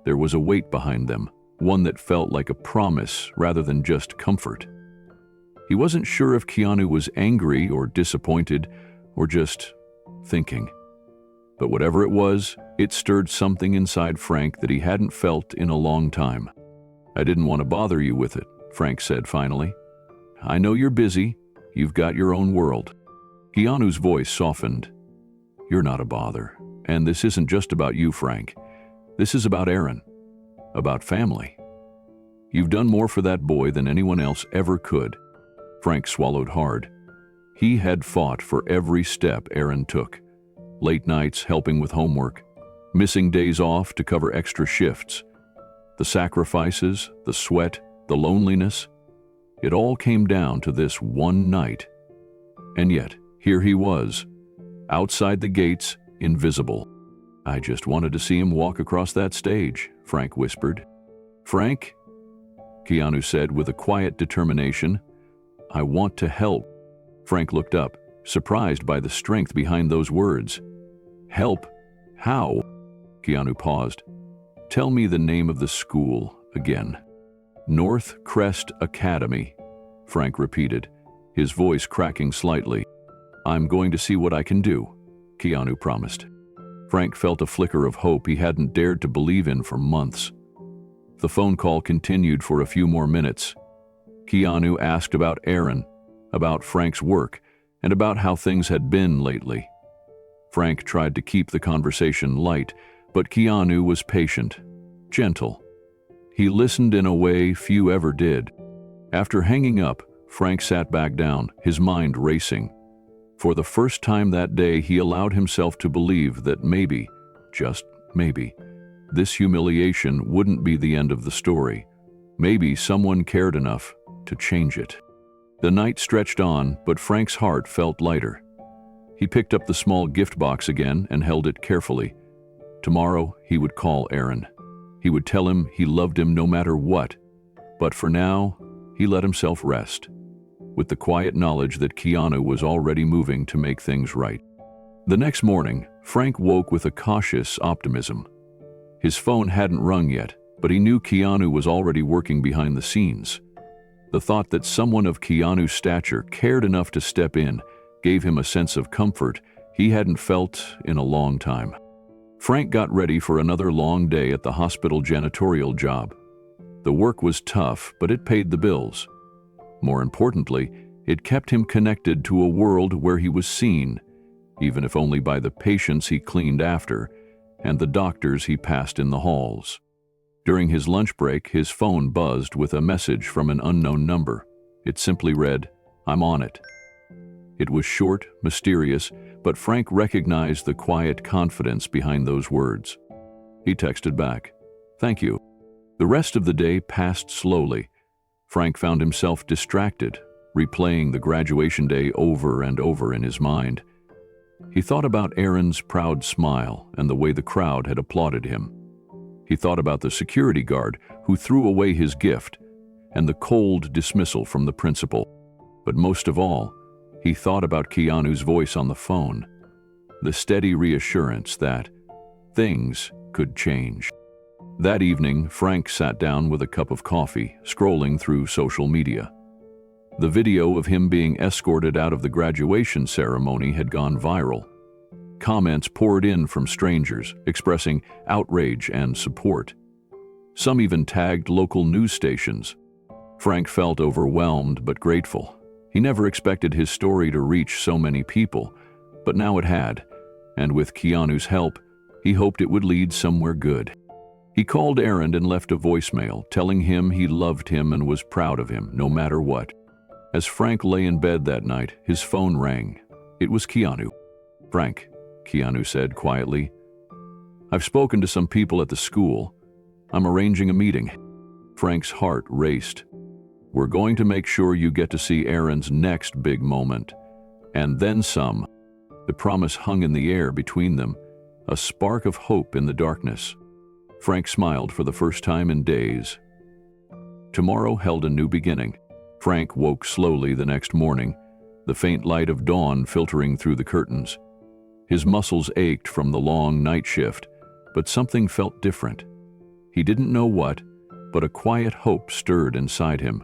There was a weight behind them, one that felt like a promise rather than just comfort. He wasn't sure if Keanu was angry or disappointed or just thinking. But whatever it was, it stirred something inside Frank that he hadn't felt in a long time. I didn't want to bother you with it, Frank said finally. I know you're busy. You've got your own world. Keanu's voice softened. You're not a bother. And this isn't just about you, Frank. This is about Aaron. About family. You've done more for that boy than anyone else ever could. Frank swallowed hard. He had fought for every step Aaron took. Late nights helping with homework, missing days off to cover extra shifts. The sacrifices, the sweat, the loneliness. It all came down to this one night. And yet, here he was, outside the gates, invisible. I just wanted to see him walk across that stage, Frank whispered. Frank, Keanu said with a quiet determination, I want to help. Frank looked up, surprised by the strength behind those words. Help? How? Keanu paused. Tell me the name of the school again. North Crest Academy, Frank repeated, his voice cracking slightly. I'm going to see what I can do, Keanu promised. Frank felt a flicker of hope he hadn't dared to believe in for months. The phone call continued for a few more minutes. Keanu asked about Aaron, about Frank's work, and about how things had been lately. Frank tried to keep the conversation light, but Keanu was patient, gentle. He listened in a way few ever did. After hanging up, Frank sat back down, his mind racing. For the first time that day, he allowed himself to believe that maybe, just maybe, this humiliation wouldn't be the end of the story. Maybe someone cared enough to change it. The night stretched on, but Frank's heart felt lighter. He picked up the small gift box again and held it carefully. Tomorrow, he would call Aaron. He would tell him he loved him no matter what. But for now, he let himself rest, with the quiet knowledge that Keanu was already moving to make things right. The next morning, Frank woke with a cautious optimism. His phone hadn't rung yet, but he knew Keanu was already working behind the scenes. The thought that someone of Keanu's stature cared enough to step in gave him a sense of comfort he hadn't felt in a long time. Frank got ready for another long day at the hospital janitorial job. The work was tough, but it paid the bills. More importantly, it kept him connected to a world where he was seen, even if only by the patients he cleaned after and the doctors he passed in the halls. During his lunch break, his phone buzzed with a message from an unknown number. It simply read, "I'm on it." It was short, mysterious, but Frank recognized the quiet confidence behind those words. He texted back, "Thank you." The rest of the day passed slowly. Frank found himself distracted, replaying the graduation day over and over in his mind. He thought about Aaron's proud smile and the way the crowd had applauded him. He thought about the security guard who threw away his gift and the cold dismissal from the principal. But most of all, he thought about Keanu's voice on the phone, the steady reassurance that things could change. That evening, Frank sat down with a cup of coffee, scrolling through social media. The video of him being escorted out of the graduation ceremony had gone viral. Comments poured in from strangers, expressing outrage and support. Some even tagged local news stations. Frank felt overwhelmed but grateful. He never expected his story to reach so many people, but now it had, and with Keanu's help, he hoped it would lead somewhere good. He called Aaron and left a voicemail, telling him he loved him and was proud of him, no matter what. As Frank lay in bed that night, his phone rang. It was Keanu. "Frank," Keanu said quietly, "I've spoken to some people at the school. I'm arranging a meeting." Frank's heart raced. "We're going to make sure you get to see Aaron's next big moment. And then some." The promise hung in the air between them, a spark of hope in the darkness. Frank smiled for the first time in days. Tomorrow held a new beginning. Frank woke slowly the next morning, the faint light of dawn filtering through the curtains. His muscles ached from the long night shift, but something felt different. He didn't know what, but a quiet hope stirred inside him.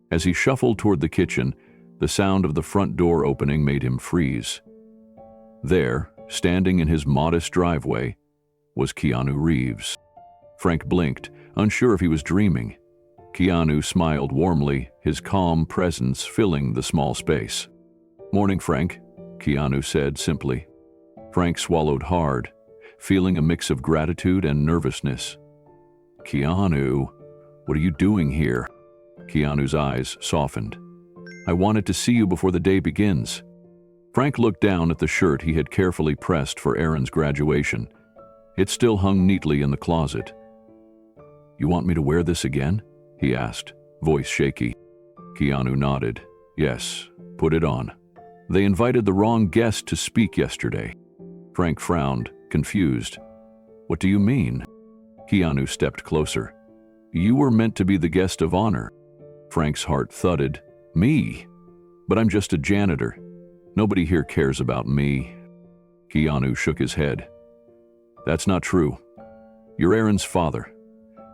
As he shuffled toward the kitchen, the sound of the front door opening made him freeze. There, standing in his modest driveway, was Keanu Reeves. Frank blinked, unsure if he was dreaming. Keanu smiled warmly, his calm presence filling the small space. "Morning, Frank," Keanu said simply. Frank swallowed hard, feeling a mix of gratitude and nervousness. "Keanu, what are you doing here?" Keanu's eyes softened. "I wanted to see you before the day begins." Frank looked down at the shirt he had carefully pressed for Aaron's graduation. It still hung neatly in the closet. "You want me to wear this again?" he asked, voice shaky. Keanu nodded. "Yes, put it on. They invited the wrong guest to speak yesterday." Frank frowned, confused. "What do you mean?" Keanu stepped closer. "You were meant to be the guest of honor." Frank's heart thudded. "Me? But I'm just a janitor. Nobody here cares about me." Keanu shook his head. "That's not true. You're Aaron's father.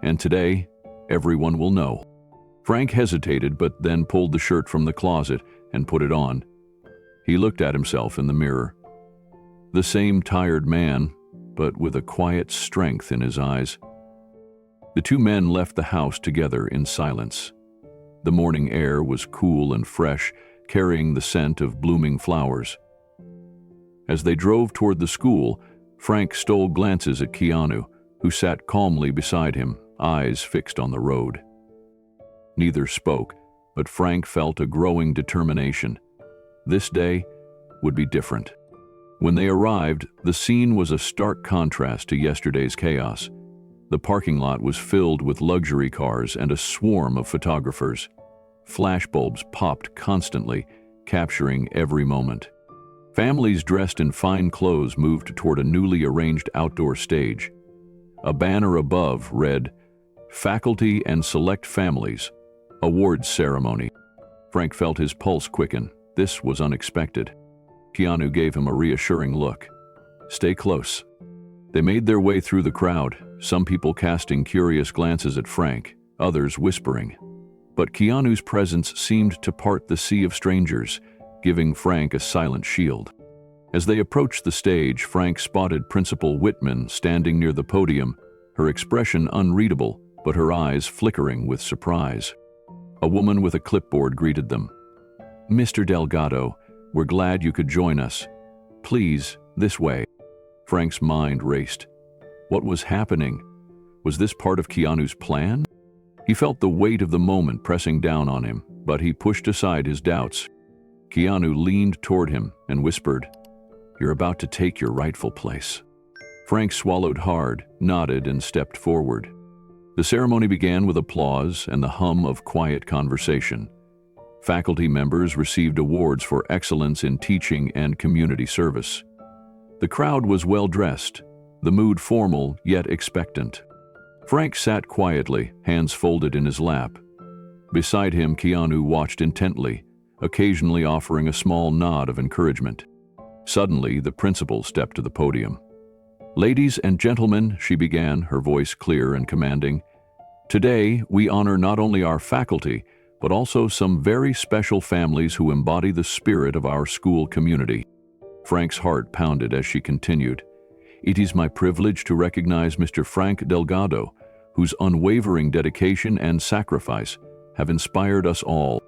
And today, everyone will know." Frank hesitated, but then pulled the shirt from the closet and put it on. He looked at himself in the mirror. The same tired man, but with a quiet strength in his eyes. The two men left the house together in silence. The morning air was cool and fresh, carrying the scent of blooming flowers. As they drove toward the school, Frank stole glances at Keanu, who sat calmly beside him, eyes fixed on the road. Neither spoke, but Frank felt a growing determination. This day would be different. When they arrived, the scene was a stark contrast to yesterday's chaos. The parking lot was filled with luxury cars and a swarm of photographers. Flashbulbs popped constantly, capturing every moment. Families dressed in fine clothes moved toward a newly arranged outdoor stage. A banner above read, "Faculty and Select Families, Awards Ceremony." Frank felt his pulse quicken. This was unexpected. Keanu gave him a reassuring look. "Stay close." They made their way through the crowd, some people casting curious glances at Frank, others whispering. But Keanu's presence seemed to part the sea of strangers, giving Frank a silent shield. As they approached the stage, Frank spotted Principal Whitman standing near the podium, her expression unreadable, but her eyes flickering with surprise. A woman with a clipboard greeted them. "Mr. Delgado, we're glad you could join us. Please, this way." Frank's mind raced. What was happening? Was this part of Keanu's plan? He felt the weight of the moment pressing down on him, but he pushed aside his doubts. Keanu leaned toward him and whispered, "You're about to take your rightful place." Frank swallowed hard, nodded, and stepped forward. The ceremony began with applause and the hum of quiet conversation. Faculty members received awards for excellence in teaching and community service. The crowd was well-dressed, the mood formal yet expectant. Frank sat quietly, hands folded in his lap. Beside him, Keanu watched intently, occasionally offering a small nod of encouragement. Suddenly, the principal stepped to the podium. "Ladies and gentlemen," she began, her voice clear and commanding, "today we honor not only our faculty, but also some very special families who embody the spirit of our school community." Frank's heart pounded as she continued, "It is my privilege to recognize Mr. Frank Delgado, whose unwavering dedication and sacrifice have inspired us all."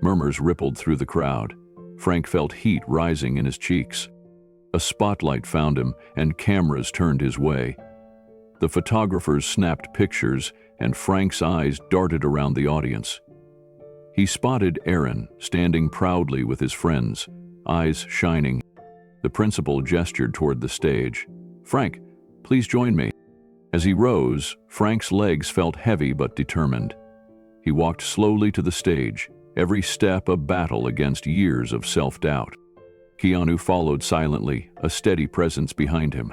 Murmurs rippled through the crowd. Frank felt heat rising in his cheeks. A spotlight found him, and cameras turned his way. The photographers snapped pictures, and Frank's eyes darted around the audience. He spotted Aaron, standing proudly with his friends, eyes shining. The principal gestured toward the stage. "Frank, please join me." As he rose, Frank's legs felt heavy but determined. He walked slowly to the stage, every step a battle against years of self-doubt. Keanu followed silently, a steady presence behind him.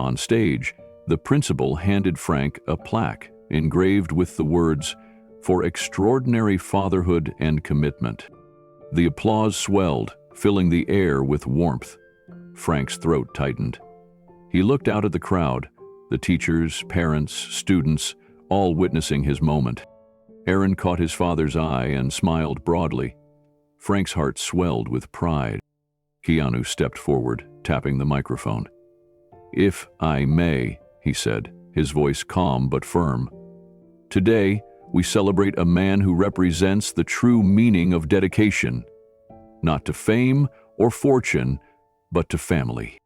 On stage, the principal handed Frank a plaque engraved with the words, "For extraordinary fatherhood and commitment." The applause swelled, filling the air with warmth. Frank's throat tightened. He looked out at the crowd, the teachers, parents, students, all witnessing his moment. Aaron caught his father's eye and smiled broadly. Frank's heart swelled with pride. Keanu stepped forward, tapping the microphone. "If I may," he said, his voice calm but firm. "Today, we celebrate a man who represents the true meaning of dedication, not to fame or fortune, but to family."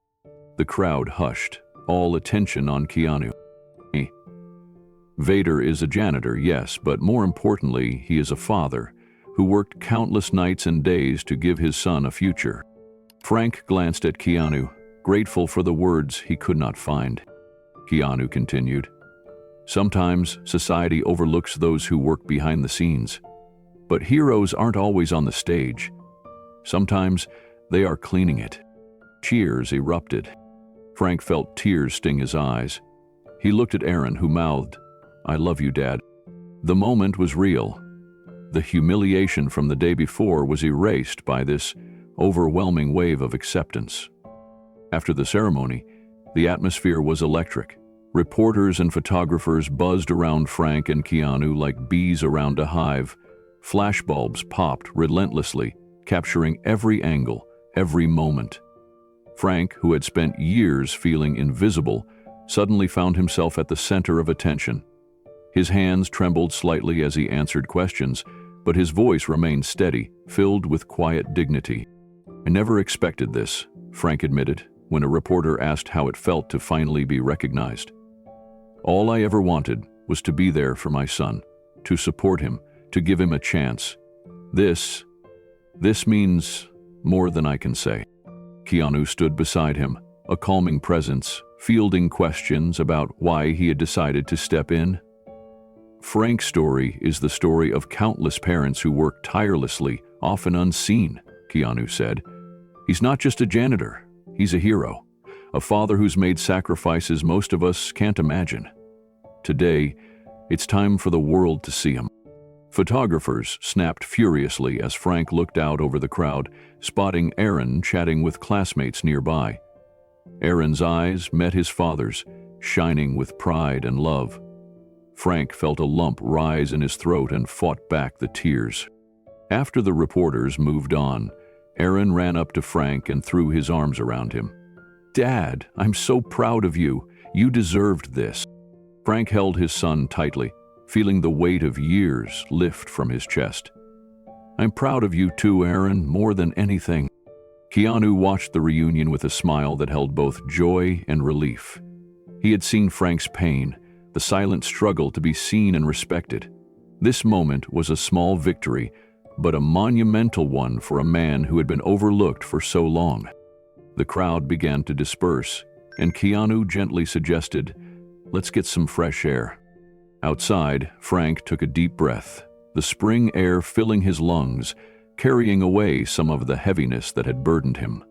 The crowd hushed, all attention on Keanu. Vader is a janitor, yes, but more importantly, he is a father who worked countless nights and days to give his son a future. Frank glanced at Keanu, grateful for the words he could not find. Keanu continued, "Sometimes society overlooks those who work behind the scenes. But heroes aren't always on the stage. Sometimes they are cleaning it." Cheers erupted. Frank felt tears sting his eyes. He looked at Aaron, who mouthed, "I love you, Dad." The moment was real. The humiliation from the day before was erased by this overwhelming wave of acceptance. After the ceremony, the atmosphere was electric. Reporters and photographers buzzed around Frank and Keanu like bees around a hive. Flashbulbs popped relentlessly, capturing every angle, every moment. Frank, who had spent years feeling invisible, suddenly found himself at the center of attention. His hands trembled slightly as he answered questions, but his voice remained steady, filled with quiet dignity. "I never expected this," Frank admitted, when a reporter asked how it felt to finally be recognized. "All I ever wanted was to be there for my son, to support him, to give him a chance. This means more than I can say." Keanu stood beside him, a calming presence, fielding questions about why he had decided to step in. Frank's story is the story of countless parents who work tirelessly, often unseen, Keanu said. "He's not just a janitor, he's a hero, a father who's made sacrifices most of us can't imagine. Today, it's time for the world to see him." Photographers snapped furiously as Frank looked out over the crowd, spotting Aaron chatting with classmates nearby. Aaron's eyes met his father's, shining with pride and love. Frank felt a lump rise in his throat and fought back the tears. After the reporters moved on, Aaron ran up to Frank and threw his arms around him. "Dad, I'm so proud of you. You deserved this." Frank held his son tightly, feeling the weight of years lift from his chest. "I'm proud of you too, Aaron, more than anything." Keanu watched the reunion with a smile that held both joy and relief. He had seen Frank's pain, the silent struggle to be seen and respected. This moment was a small victory, but a monumental one for a man who had been overlooked for so long. The crowd began to disperse, and Keanu gently suggested, "Let's get some fresh air." Outside, Frank took a deep breath, the spring air filling his lungs, carrying away some of the heaviness that had burdened him.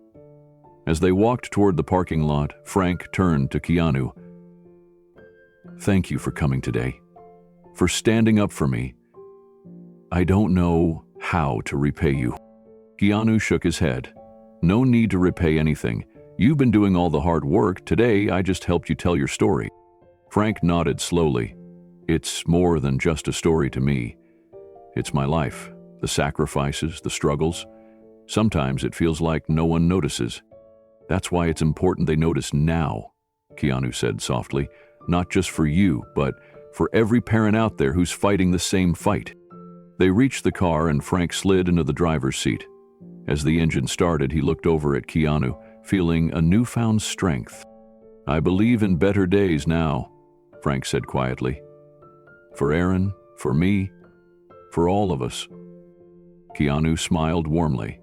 As they walked toward the parking lot, Frank turned to Keanu. "Thank you for coming today, for standing up for me. I don't know how to repay you." Keanu shook his head. "No need to repay anything. You've been doing all the hard work. Today, I just helped you tell your story." Frank nodded slowly. "It's more than just a story to me. It's my life, the sacrifices, the struggles. Sometimes it feels like no one notices. That's why it's important they notice now," Keanu said softly. "Not just for you, but for every parent out there who's fighting the same fight." They reached the car and Frank slid into the driver's seat. As the engine started, he looked over at Keanu, feeling a newfound strength. "I believe in better days now," Frank said quietly. "For Aaron, for me, for all of us." Keanu smiled warmly.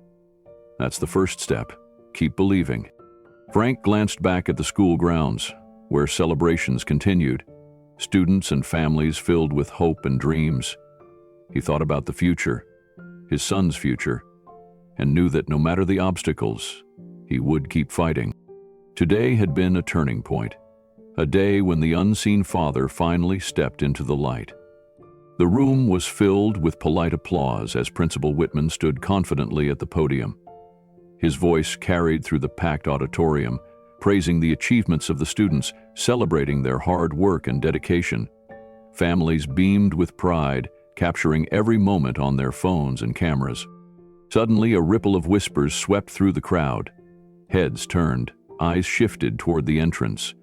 "That's the first step. Keep believing." Frank glanced back at the school grounds, where celebrations continued, students and families filled with hope and dreams. He thought about the future, his son's future, and knew that no matter the obstacles, he would keep fighting. Today had been a turning point, a day when the unseen father finally stepped into the light. The room was filled with polite applause as Principal Whitman stood confidently at the podium. His voice carried through the packed auditorium, praising the achievements of the students, celebrating their hard work and dedication. Families beamed with pride, capturing every moment on their phones and cameras. Suddenly, a ripple of whispers swept through the crowd. Heads turned, eyes shifted toward the entrance.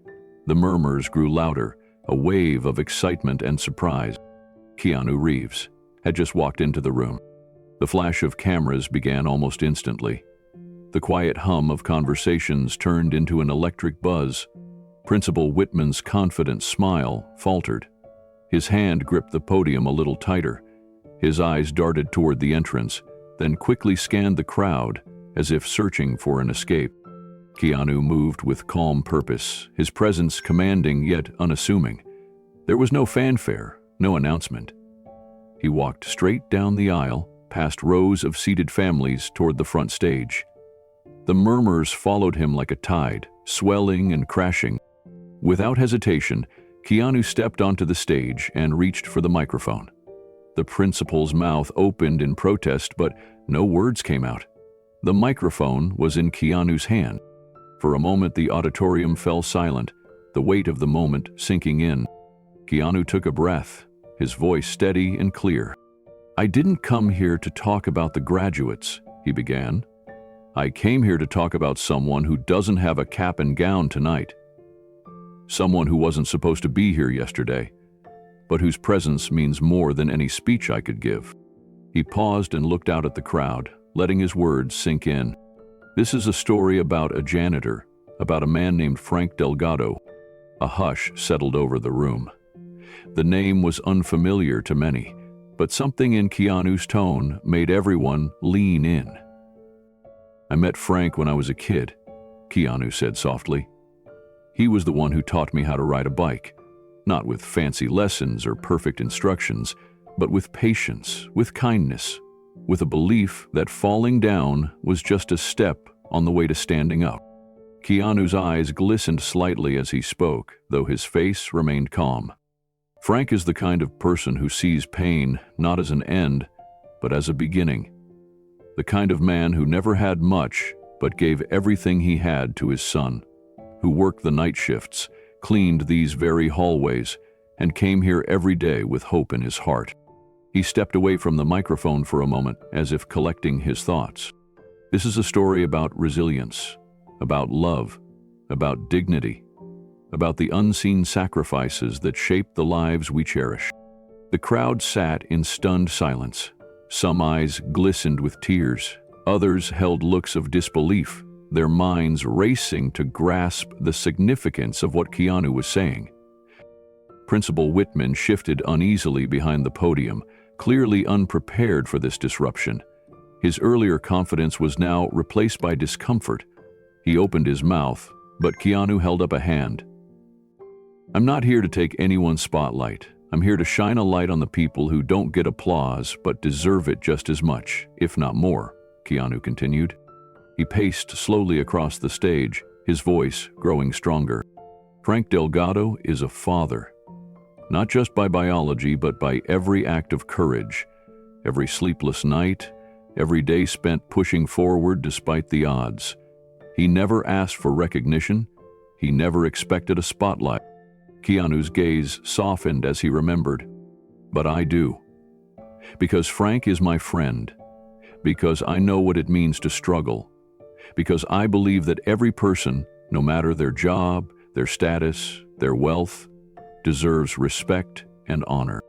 The murmurs grew louder, a wave of excitement and surprise. Keanu Reeves had just walked into the room. The flash of cameras began almost instantly. The quiet hum of conversations turned into an electric buzz. Principal Whitman's confident smile faltered. His hand gripped the podium a little tighter. His eyes darted toward the entrance, then quickly scanned the crowd as if searching for an escape. Keanu moved with calm purpose, his presence commanding yet unassuming. There was no fanfare, no announcement. He walked straight down the aisle, past rows of seated families toward the front stage. The murmurs followed him like a tide, swelling and crashing. Without hesitation, Keanu stepped onto the stage and reached for the microphone. The principal's mouth opened in protest, but no words came out. The microphone was in Keanu's hand. For a moment, the auditorium fell silent, the weight of the moment sinking in. Keanu took a breath, his voice steady and clear. "I didn't come here to talk about the graduates," he began. "I came here to talk about someone who doesn't have a cap and gown tonight. Someone who wasn't supposed to be here yesterday, but whose presence means more than any speech I could give." He paused and looked out at the crowd, letting his words sink in. "This is a story about a janitor, about a man named Frank Delgado." A hush settled over the room. The name was unfamiliar to many, but something in Keanu's tone made everyone lean in. "I met Frank when I was a kid," Keanu said softly. "He was the one who taught me how to ride a bike, not with fancy lessons or perfect instructions, but with patience, with kindness, with a belief that falling down was just a step on the way to standing up." Keanu's eyes glistened slightly as he spoke, though his face remained calm. Frank is the kind of person who sees pain not as an end, but as a beginning. The kind of man who never had much, but gave everything he had to his son, who worked the night shifts, cleaned these very hallways, and came here every day with hope in his heart. He stepped away from the microphone for a moment, as if collecting his thoughts. This is a story about resilience, about love, about dignity, about the unseen sacrifices that shape the lives we cherish. The crowd sat in stunned silence. Some eyes glistened with tears. Others held looks of disbelief, their minds racing to grasp the significance of what Keanu was saying. Principal Whitman shifted uneasily behind the podium, clearly unprepared for this disruption. His earlier confidence was now replaced by discomfort. He opened his mouth, but Keanu held up a hand. "I'm not here to take anyone's spotlight. I'm here to shine a light on the people who don't get applause but deserve it just as much, if not more," Keanu continued. He paced slowly across the stage, his voice growing stronger. "Frank Delgado is a father, not just by biology but by every act of courage, every sleepless night, every day spent pushing forward despite the odds. He never asked for recognition. He never expected a spotlight." Keanu's gaze softened as he remembered. "But I do. Because Frank is my friend. Because I know what it means to struggle. Because I believe that every person, no matter their job, their status, their wealth, deserves respect and honor."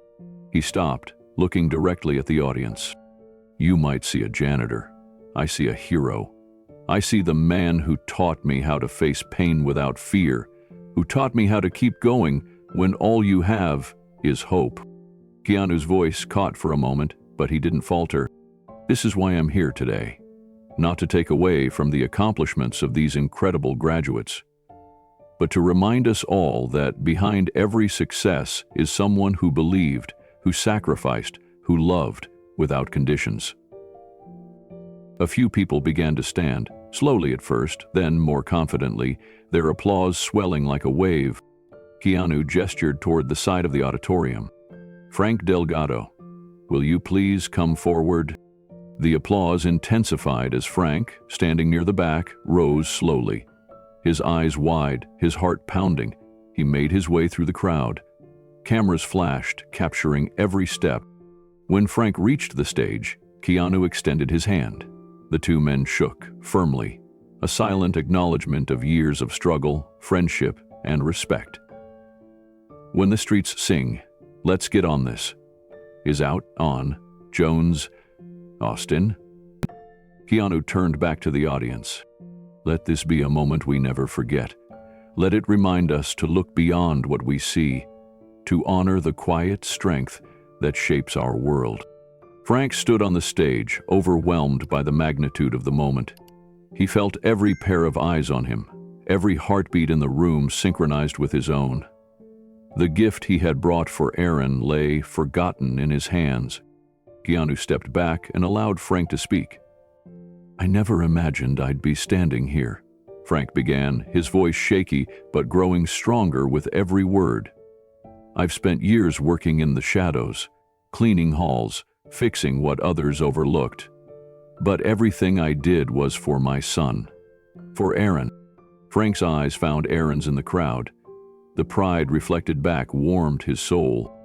He stopped, looking directly at the audience. "You might see a janitor. I see a hero. I see the man who taught me how to face pain without fear, who taught me how to keep going when all you have is hope." Keanu's voice caught for a moment, but he didn't falter. "This is why I'm here today. Not to take away from the accomplishments of these incredible graduates, but to remind us all that behind every success is someone who believed, who sacrificed, who loved without conditions." A few people began to stand, slowly at first, then more confidently, their applause swelling like a wave. Keanu gestured toward the side of the auditorium. "Frank Delgado, will you please come forward?" The applause intensified as Frank, standing near the back, rose slowly. His eyes wide, his heart pounding, he made his way through the crowd. Cameras flashed, capturing every step. When Frank reached the stage, Keanu extended his hand. The two men shook, firmly, a silent acknowledgement of years of struggle, friendship, and respect. "When the streets sing, let's get on this," is out on Jones, Austin. Keanu turned back to the audience. "Let this be a moment we never forget. Let it remind us to look beyond what we see, to honor the quiet strength that shapes our world." Frank stood on the stage, overwhelmed by the magnitude of the moment. He felt every pair of eyes on him, every heartbeat in the room synchronized with his own. The gift he had brought for Aaron lay forgotten in his hands. Keanu stepped back and allowed Frank to speak. "I never imagined I'd be standing here," Frank began, his voice shaky but growing stronger with every word. "I've spent years working in the shadows, cleaning halls, fixing what others overlooked. But everything I did was for my son, for Aaron." Frank's eyes found Aaron's in the crowd. The pride reflected back warmed his soul.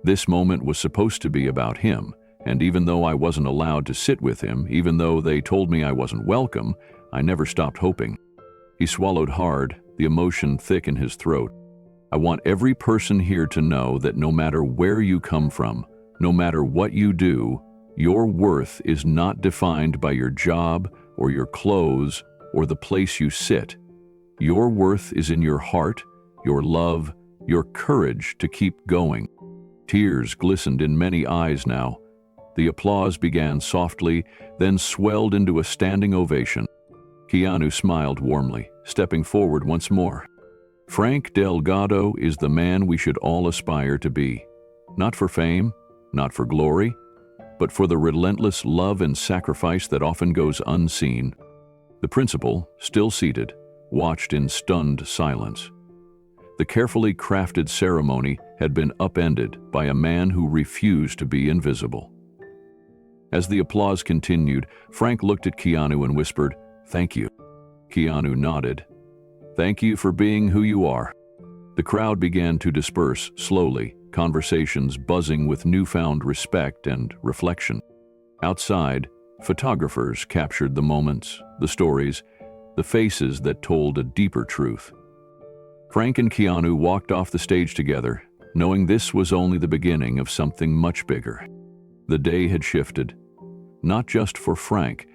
This moment was supposed to be about him, and even though I wasn't allowed to sit with him, even though they told me I wasn't welcome, I never stopped hoping. He swallowed hard, the emotion thick in his throat. "I want every person here to know that no matter where you come from, no matter what you do, your worth is not defined by your job or your clothes or the place you sit. Your worth is in your heart, your love, your courage to keep going." Tears glistened in many eyes now. The applause began softly, then swelled into a standing ovation. Keanu smiled warmly, stepping forward once more. "Frank Delgado is the man we should all aspire to be. Not for fame, not for glory, but for the relentless love and sacrifice that often goes unseen." The principal, still seated, watched in stunned silence. The carefully crafted ceremony had been upended by a man who refused to be invisible. As the applause continued, Frank looked at Keanu and whispered, "Thank you." Keanu nodded. "Thank you for being who you are." The crowd began to disperse slowly, conversations buzzing with newfound respect and reflection. Outside, photographers captured the moments, the stories, the faces that told a deeper truth. Frank and Keanu walked off the stage together, knowing this was only the beginning of something much bigger. The day had shifted, not just for Frank,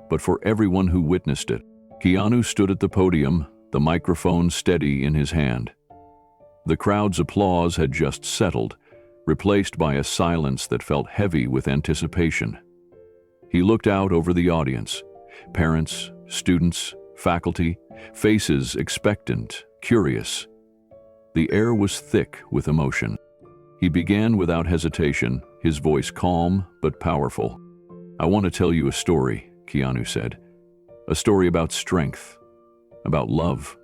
but for everyone who witnessed it. Keanu stood at the podium, the microphone steady in his hand. The crowd's applause had just settled, replaced by a silence that felt heavy with anticipation. He looked out over the audience, parents, students, faculty, faces expectant, curious. The air was thick with emotion. He began without hesitation, his voice calm but powerful. "I want to tell you a story," Keanu said. "A story about strength, about love,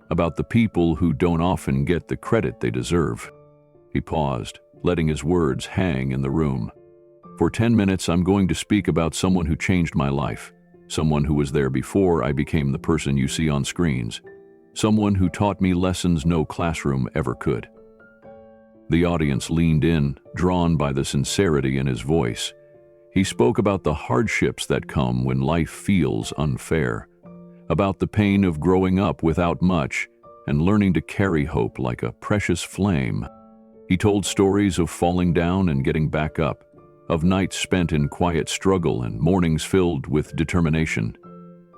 about the people who don't often get the credit they deserve." He paused, letting his words hang in the room. "For 10 minutes, I'm going to speak about someone who changed my life, someone who was there before I became the person you see on screens, someone who taught me lessons no classroom ever could." The audience leaned in, drawn by the sincerity in his voice. He spoke about the hardships that come when life feels unfair, about the pain of growing up without much and learning to carry hope like a precious flame. He told stories of falling down and getting back up, of nights spent in quiet struggle and mornings filled with determination.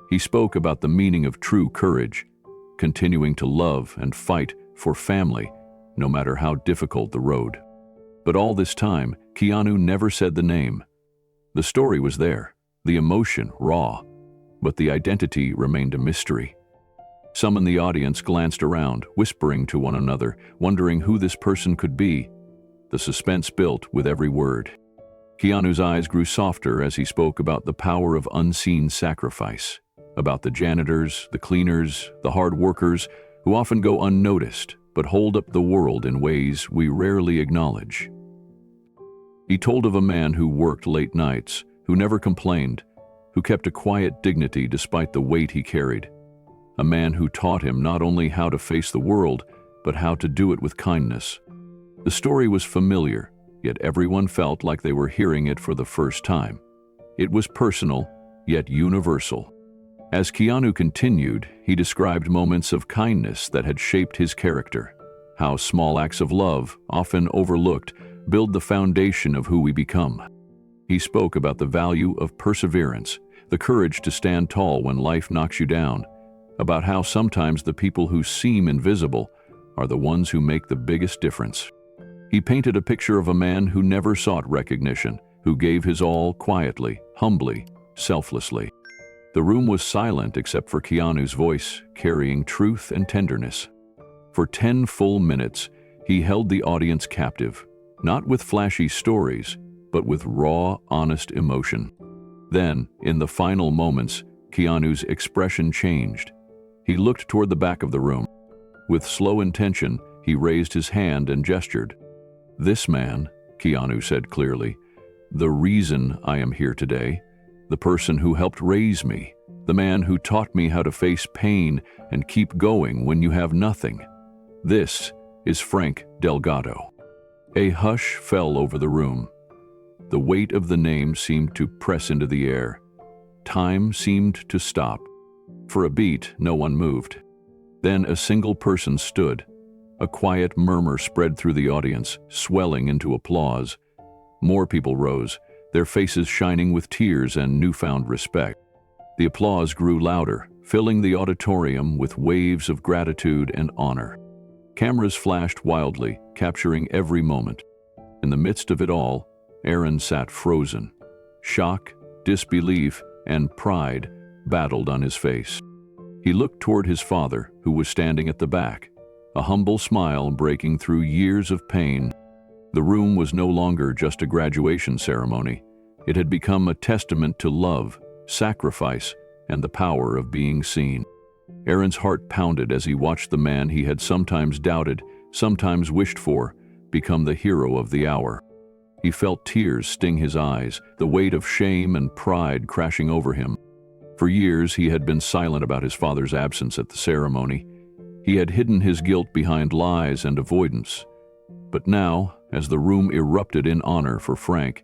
He spoke about the meaning of true courage, continuing to love and fight for family, no matter how difficult the road. But all this time, Keanu never said the name. The story was there, the emotion raw, but the identity remained a mystery. Some in the audience glanced around, whispering to one another, wondering who this person could be. The suspense built with every word. Keanu's eyes grew softer as he spoke about the power of unseen sacrifice, about the janitors, the cleaners, the hard workers who often go unnoticed but hold up the world in ways we rarely acknowledge. He told of a man who worked late nights, who never complained, who kept a quiet dignity despite the weight he carried. A man who taught him not only how to face the world, but how to do it with kindness. The story was familiar, yet everyone felt like they were hearing it for the first time. It was personal, yet universal. As Keanu continued, he described moments of kindness that had shaped his character, how small acts of love, often overlooked, build the foundation of who we become. He spoke about the value of perseverance, the courage to stand tall when life knocks you down, about how sometimes the people who seem invisible are the ones who make the biggest difference. He painted a picture of a man who never sought recognition, who gave his all quietly, humbly, selflessly. The room was silent except for Keanu's voice, carrying truth and tenderness. For 10 full minutes, he held the audience captive, not with flashy stories, but with raw, honest emotion. Then, in the final moments, Keanu's expression changed. He looked toward the back of the room. With slow intention, he raised his hand and gestured. "This man," Keanu said clearly, "the reason I am here today, the person who helped raise me, the man who taught me how to face pain and keep going when you have nothing. This is Frank Delgado." A hush fell over the room. The weight of the name seemed to press into the air. Time seemed to stop. For a beat, no one moved. Then a single person stood. A quiet murmur spread through the audience, swelling into applause. More people rose, their faces shining with tears and newfound respect. The applause grew louder, filling the auditorium with waves of gratitude and honor. Cameras flashed wildly, capturing every moment. In the midst of it all, Aaron sat frozen. Shock, disbelief, and pride battled on his face. He looked toward his father, who was standing at the back, a humble smile breaking through years of pain. The room was no longer just a graduation ceremony. It had become a testament to love, sacrifice, and the power of being seen. Aaron's heart pounded as he watched the man he had sometimes doubted sometimes wished for, become the hero of the hour. He felt tears sting his eyes, the weight of shame and pride crashing over him. For years he had been silent about his father's absence at the ceremony. He had hidden his guilt behind lies and avoidance. But now, as the room erupted in honor for Frank,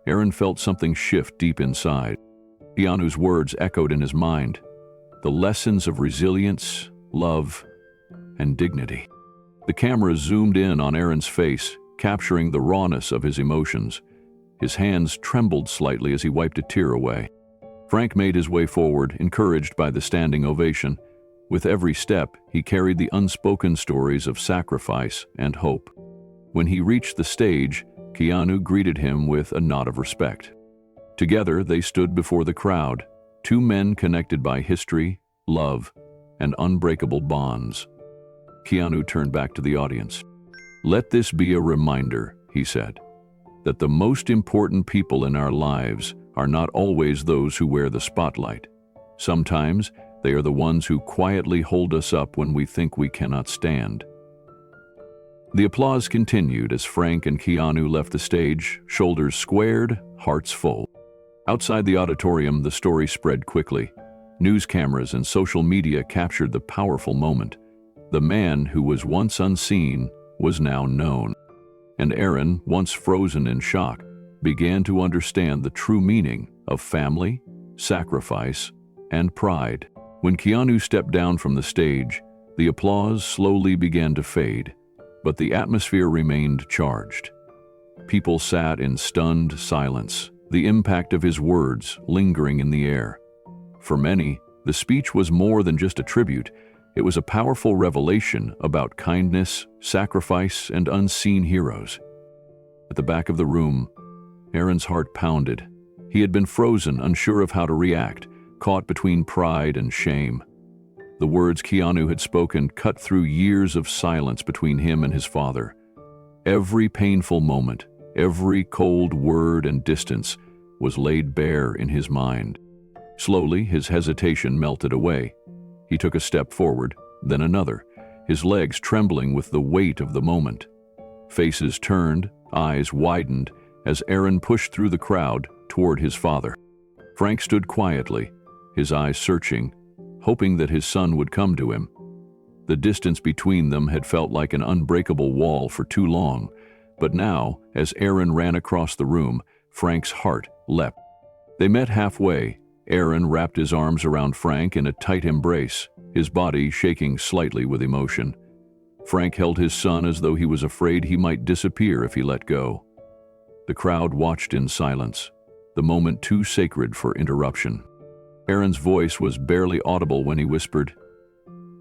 Aaron felt something shift deep inside. Keanu's words echoed in his mind, the lessons of resilience, love, and dignity. The camera zoomed in on Aaron's face, capturing the rawness of his emotions. His hands trembled slightly as he wiped a tear away. Frank made his way forward, encouraged by the standing ovation. With every step, he carried the unspoken stories of sacrifice and hope. When he reached the stage, Keanu greeted him with a nod of respect. Together, they stood before the crowd, two men connected by history, love, and unbreakable bonds. Keanu turned back to the audience. "Let this be a reminder," he said, "that the most important people in our lives are not always those who wear the spotlight. Sometimes they are the ones who quietly hold us up when we think we cannot stand." The applause continued as Frank and Keanu left the stage, shoulders squared, hearts full. Outside the auditorium, the story spread quickly. News cameras and social media captured the powerful moment. The man who was once unseen was now known. And Aaron, once frozen in shock, began to understand the true meaning of family, sacrifice, and pride. When Keanu stepped down from the stage, the applause slowly began to fade, but the atmosphere remained charged. People sat in stunned silence, the impact of his words lingering in the air. For many, the speech was more than just a tribute. It was a powerful revelation about kindness, sacrifice, and unseen heroes. At the back of the room, Aaron's heart pounded. He had been frozen, unsure of how to react, caught between pride and shame. The words Keanu had spoken cut through years of silence between him and his father. Every painful moment, every cold word and distance was laid bare in his mind. Slowly, his hesitation melted away. He took a step forward, then another, his legs trembling with the weight of the moment. Faces turned, eyes widened, as Aaron pushed through the crowd toward his father. Frank stood quietly, his eyes searching, hoping that his son would come to him. The distance between them had felt like an unbreakable wall for too long, but now, as Aaron ran across the room, Frank's heart leapt. They met halfway. Aaron wrapped his arms around Frank in a tight embrace, his body shaking slightly with emotion. Frank held his son as though he was afraid he might disappear if he let go. The crowd watched in silence, the moment too sacred for interruption. Aaron's voice was barely audible when he whispered,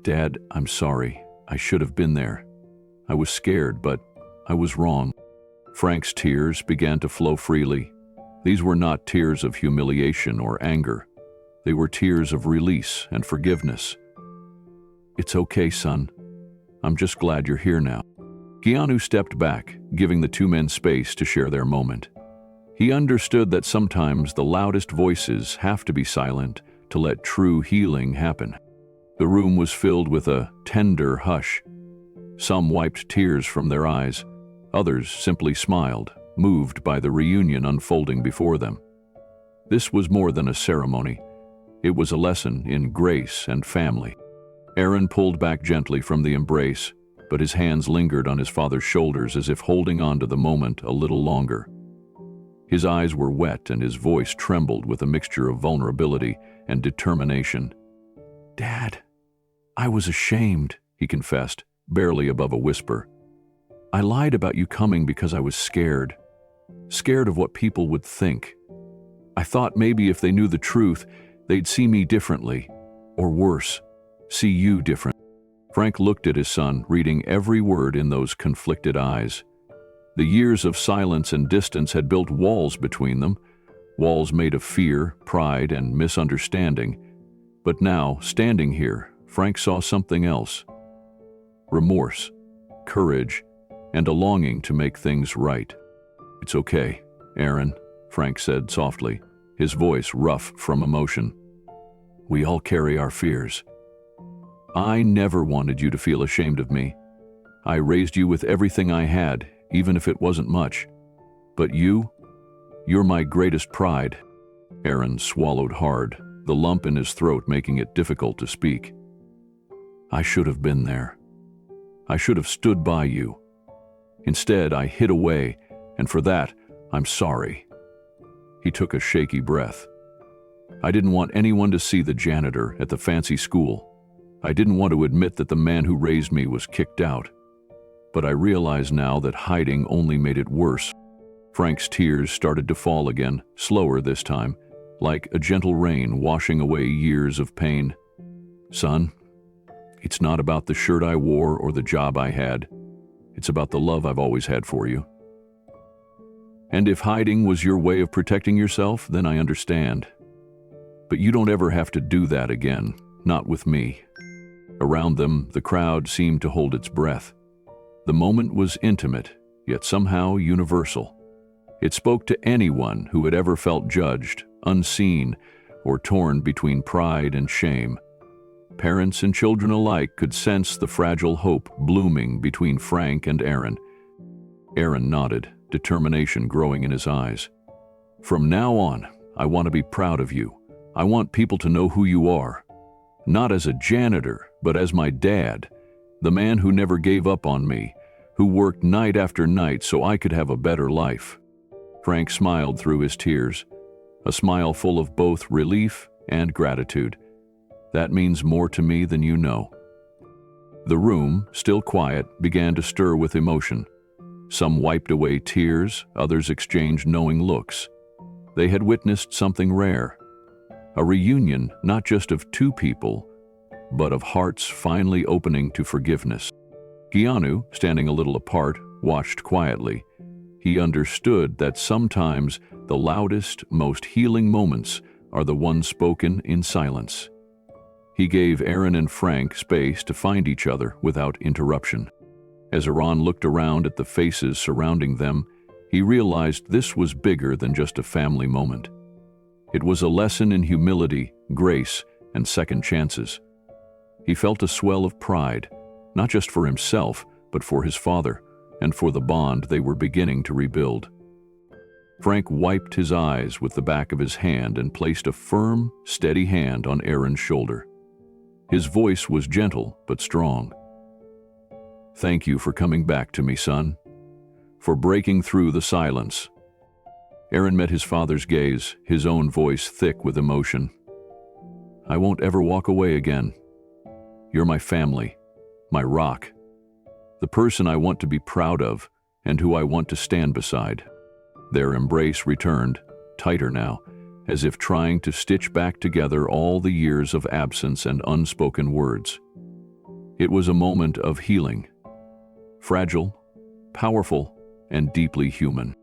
"Dad, I'm sorry. I should have been there. I was scared, but I was wrong." Frank's tears began to flow freely. These were not tears of humiliation or anger. They were tears of release and forgiveness. "It's okay, son. I'm just glad you're here now." Keanu stepped back, giving the two men space to share their moment. He understood that sometimes the loudest voices have to be silent to let true healing happen. The room was filled with a tender hush. Some wiped tears from their eyes. Others simply smiled, moved by the reunion unfolding before them. This was more than a ceremony. It was a lesson in grace and family. Aaron pulled back gently from the embrace, but his hands lingered on his father's shoulders as if holding on to the moment a little longer. His eyes were wet and his voice trembled with a mixture of vulnerability and determination. "Dad, I was ashamed," he confessed, barely above a whisper. "I lied about you coming because I was scared. Scared of what people would think. I thought maybe if they knew the truth, they'd see me differently. Or worse, see you different." Frank looked at his son, reading every word in those conflicted eyes. The years of silence and distance had built walls between them, walls made of fear, pride, and misunderstanding. But now, standing here, Frank saw something else. Remorse, courage, and a longing to make things right. "It's okay, Aaron," Frank said softly, his voice rough from emotion. "We all carry our fears. I never wanted you to feel ashamed of me. I raised you with everything I had, even if it wasn't much. But you're my greatest pride." Aaron swallowed hard, the lump in his throat making it difficult to speak. "I should have been there. I should have stood by you. Instead, I hid away, and for that, I'm sorry." He took a shaky breath. "I didn't want anyone to see the janitor at the fancy school. I didn't want to admit that the man who raised me was kicked out. But I realize now that hiding only made it worse." Frank's tears started to fall again, slower this time, like a gentle rain washing away years of pain. "Son, it's not about the shirt I wore or the job I had. It's about the love I've always had for you. And if hiding was your way of protecting yourself, then I understand. But you don't ever have to do that again, not with me." Around them, the crowd seemed to hold its breath. The moment was intimate, yet somehow universal. It spoke to anyone who had ever felt judged, unseen, or torn between pride and shame. Parents and children alike could sense the fragile hope blooming between Frank and Aaron. Aaron nodded, determination growing in his eyes. "From now on, I want to be proud of you. I want people to know who you are. Not as a janitor, but as my dad, the man who never gave up on me, who worked night after night so I could have a better life." Frank smiled through his tears, a smile full of both relief and gratitude. "That means more to me than you know." The room, still quiet, began to stir with emotion. Some wiped away tears, others exchanged knowing looks. They had witnessed something rare. A reunion not just of two people, but of hearts finally opening to forgiveness. Keanu, standing a little apart, watched quietly. He understood that sometimes the loudest, most healing moments are the ones spoken in silence. He gave Aaron and Frank space to find each other without interruption. As Aaron looked around at the faces surrounding them, he realized this was bigger than just a family moment. It was a lesson in humility, grace, and second chances. He felt a swell of pride, not just for himself, but for his father, and for the bond they were beginning to rebuild. Frank wiped his eyes with the back of his hand and placed a firm, steady hand on Aaron's shoulder. His voice was gentle but strong. "Thank you for coming back to me, son. For breaking through the silence." Aaron met his father's gaze, his own voice thick with emotion. "I won't ever walk away again. You're my family, my rock, the person I want to be proud of and who I want to stand beside." Their embrace returned, tighter now, as if trying to stitch back together all the years of absence and unspoken words. It was a moment of healing. Fragile, powerful, and deeply human.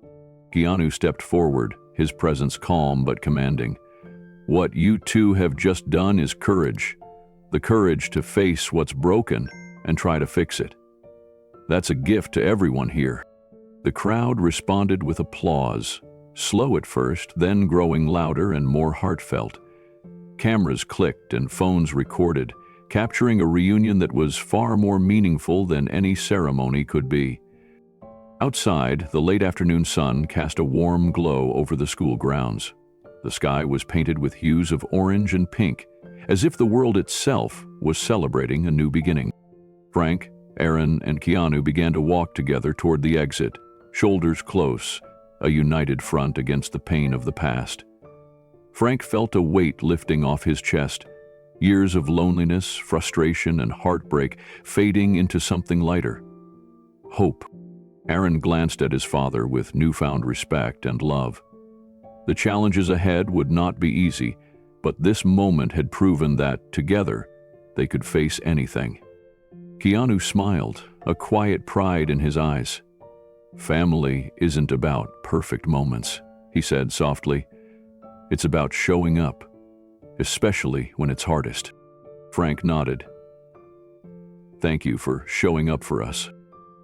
Keanu stepped forward, his presence calm but commanding. "What you two have just done is courage. The courage to face what's broken and try to fix it. That's a gift to everyone here." The crowd responded with applause, slow at first, then growing louder and more heartfelt. Cameras clicked and phones recorded, capturing a reunion that was far more meaningful than any ceremony could be. Outside, the late afternoon sun cast a warm glow over the school grounds. The sky was painted with hues of orange and pink, as if the world itself was celebrating a new beginning. Frank, Aaron, and Keanu began to walk together toward the exit, shoulders close, a united front against the pain of the past. Frank felt a weight lifting off his chest, years of loneliness, frustration, and heartbreak fading into something lighter. Hope. Aaron glanced at his father with newfound respect and love. The challenges ahead would not be easy, but this moment had proven that, together, they could face anything. Keanu smiled, a quiet pride in his eyes. "Family isn't about perfect moments," he said softly. "It's about showing up, especially when it's hardest." Frank nodded. "Thank you for showing up for us."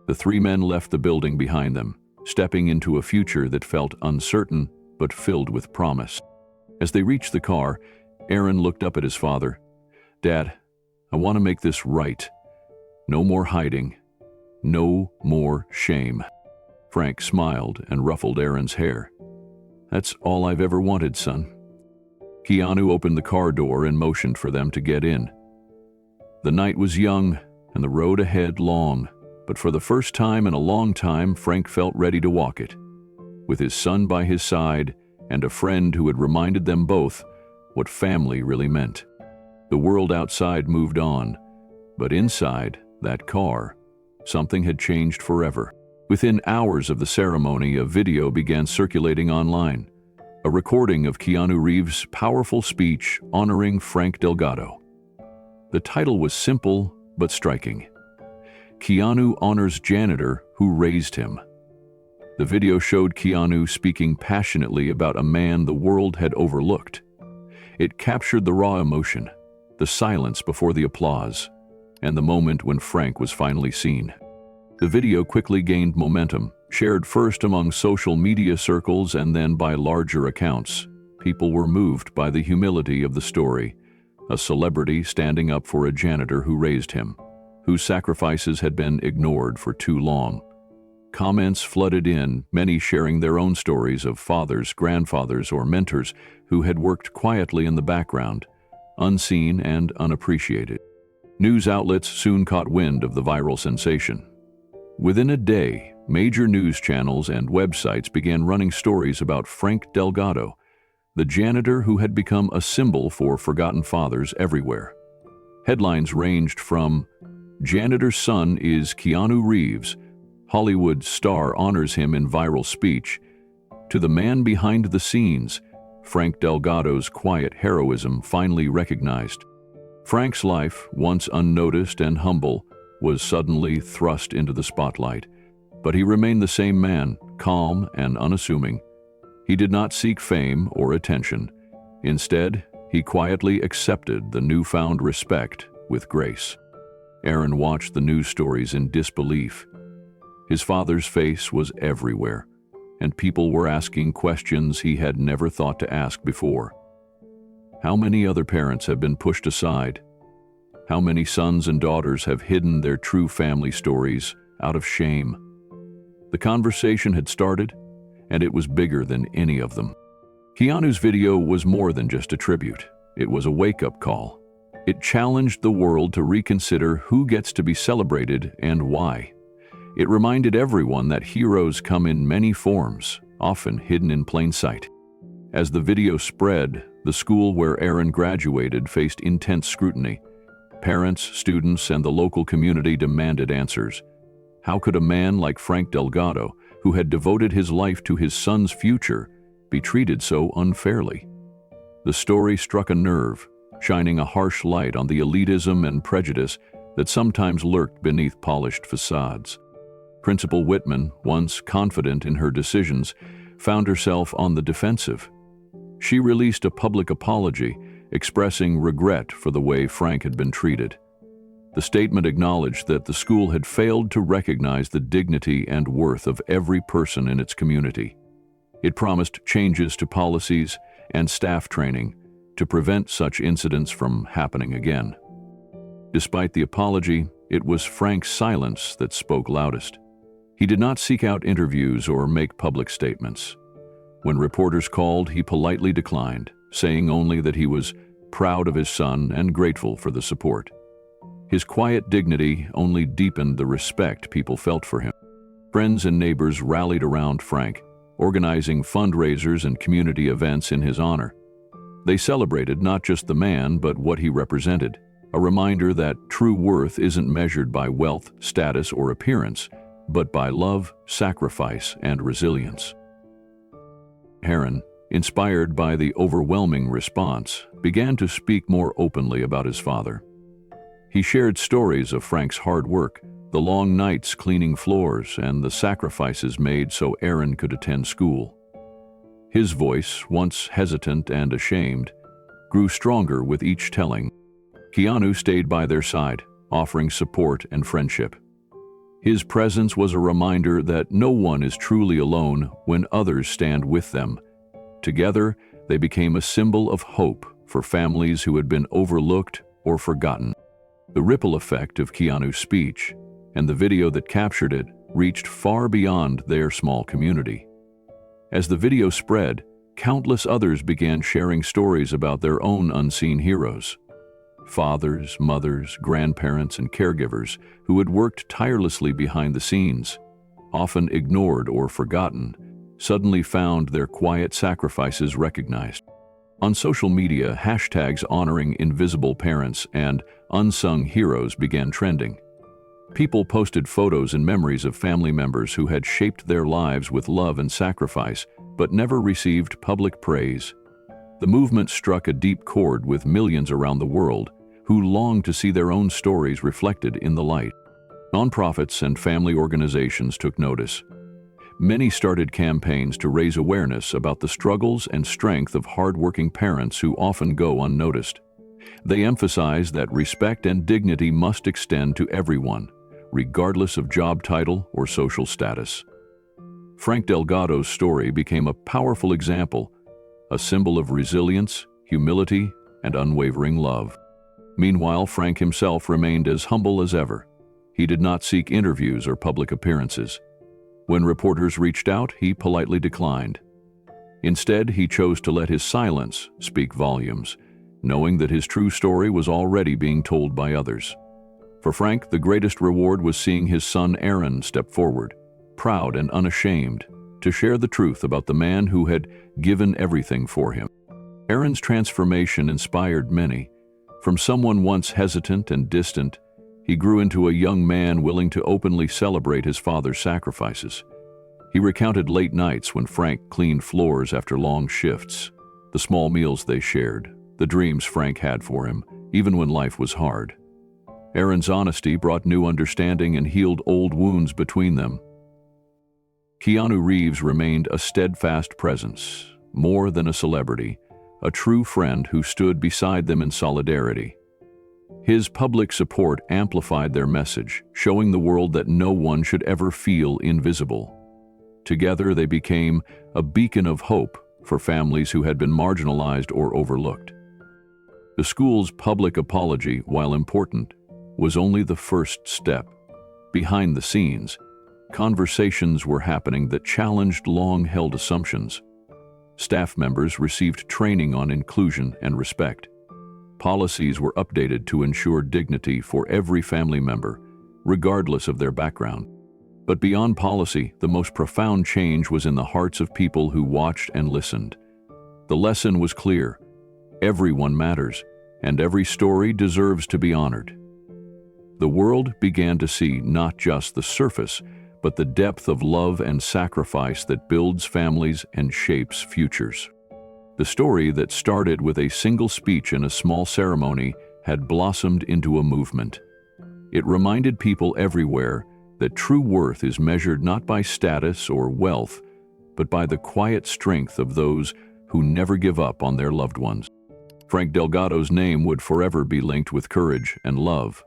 The three men left the building behind them, stepping into a future that felt uncertain but filled with promise. As they reached the car, Aaron looked up at his father. "Dad, I want to make this right. No more hiding. No more shame. Frank smiled and ruffled Aaron's hair. That's all I've ever wanted, son. Keanu opened the car door and motioned for them to get in. The night was young and the road ahead long, but for the first time in a long time, Frank felt ready to walk it. With his son by his side and a friend who had reminded them both what family really meant. The world outside moved on, but inside that car, something had changed forever. Within hours of the ceremony, a video began circulating online, a recording of Keanu Reeves' powerful speech honoring Frank Delgado. The title was simple but striking. Keanu honors janitor who raised him. The video showed Keanu speaking passionately about a man the world had overlooked. It captured the raw emotion, the silence before the applause, and the moment when Frank was finally seen. The video quickly gained momentum, shared first among social media circles and then by larger accounts. People were moved by the humility of the story, a celebrity standing up for a janitor who raised him, whose sacrifices had been ignored for too long. Comments flooded in, many sharing their own stories of fathers, grandfathers, or mentors who had worked quietly in the background, unseen and unappreciated. News outlets soon caught wind of the viral sensation. Within a day, major news channels and websites began running stories about Frank Delgado, the janitor who had become a symbol for forgotten fathers everywhere. Headlines ranged from, "Janitor's son is Keanu Reeves, Hollywood star honors him in viral speech," to "The man behind the scenes, Frank Delgado's quiet heroism finally recognized." Frank's life, once unnoticed and humble, was suddenly thrust into the spotlight. But he remained the same man, calm and unassuming. He did not seek fame or attention. Instead, he quietly accepted the newfound respect with grace. Aaron watched the news stories in disbelief. His father's face was everywhere, and people were asking questions he had never thought to ask before. How many other parents have been pushed aside? How many sons and daughters have hidden their true family stories out of shame? The conversation had started, and it was bigger than any of them. Keanu's video was more than just a tribute. It was a wake-up call. It challenged the world to reconsider who gets to be celebrated and why. It reminded everyone that heroes come in many forms, often hidden in plain sight. As the video spread, the school where Aaron graduated faced intense scrutiny. Parents, students, and the local community demanded answers. How could a man like Frank Delgado, who had devoted his life to his son's future, be treated so unfairly? The story struck a nerve, shining a harsh light on the elitism and prejudice that sometimes lurked beneath polished facades. Principal Whitman, once confident in her decisions, found herself on the defensive. She released a public apology, expressing regret for the way Frank had been treated. The statement acknowledged that the school had failed to recognize the dignity and worth of every person in its community. It promised changes to policies and staff training to prevent such incidents from happening again. Despite the apology, it was Frank's silence that spoke loudest. He did not seek out interviews or make public statements. When reporters called, he politely declined, saying only that he was proud of his son and grateful for the support. His quiet dignity only deepened the respect people felt for him. Friends and neighbors rallied around Frank, organizing fundraisers and community events in his honor. They celebrated not just the man, but what he represented, a reminder that true worth isn't measured by wealth, status, or appearance, but by love, sacrifice, and resilience. Aaron, inspired by the overwhelming response, began to speak more openly about his father. He shared stories of Frank's hard work, the long nights cleaning floors, and the sacrifices made so Aaron could attend school. His voice, once hesitant and ashamed, grew stronger with each telling. Keanu stayed by their side, offering support and friendship. His presence was a reminder that no one is truly alone when others stand with them. Together, they became a symbol of hope for families who had been overlooked or forgotten. The ripple effect of Keanu's speech, and the video that captured it reached far beyond their small community. As the video spread, countless others began sharing stories about their own unseen heroes. Fathers, mothers, grandparents, and caregivers who had worked tirelessly behind the scenes, often ignored or forgotten, suddenly found their quiet sacrifices recognized. On social media, hashtags honoring invisible parents and unsung heroes began trending. People posted photos and memories of family members who had shaped their lives with love and sacrifice, but never received public praise. The movement struck a deep chord with millions around the world who longed to see their own stories reflected in the light. Nonprofits and family organizations took notice. Many started campaigns to raise awareness about the struggles and strength of hardworking parents who often go unnoticed. They emphasized that respect and dignity must extend to everyone, regardless of job title or social status. Frank Delgado's story became a powerful example, a symbol of resilience, humility, and unwavering love. Meanwhile, Frank himself remained as humble as ever. He did not seek interviews or public appearances. When reporters reached out, he politely declined. Instead, he chose to let his silence speak volumes, knowing that his true story was already being told by others. For Frank, the greatest reward was seeing his son Aaron step forward, proud and unashamed, to share the truth about the man who had given everything for him. Aaron's transformation inspired many. From someone once hesitant and distant, he grew into a young man willing to openly celebrate his father's sacrifices. He recounted late nights when Frank cleaned floors after long shifts, the small meals they shared, the dreams Frank had for him, even when life was hard. Aaron's honesty brought new understanding and healed old wounds between them. Keanu Reeves remained a steadfast presence, more than a celebrity, a true friend who stood beside them in solidarity. His public support amplified their message, showing the world that no one should ever feel invisible. Together, they became a beacon of hope for families who had been marginalized or overlooked. The school's public apology, while important, was only the first step. Behind the scenes, conversations were happening that challenged long-held assumptions. Staff members received training on inclusion and respect. Policies were updated to ensure dignity for every family member, regardless of their background. But beyond policy, the most profound change was in the hearts of people who watched and listened. The lesson was clear: everyone matters, and every story deserves to be honored. The world began to see not just the surface, but the depth of love and sacrifice that builds families and shapes futures. The story that started with a single speech in a small ceremony had blossomed into a movement. It reminded people everywhere that true worth is measured not by status or wealth, but by the quiet strength of those who never give up on their loved ones. Frank Delgado's name would forever be linked with courage and love,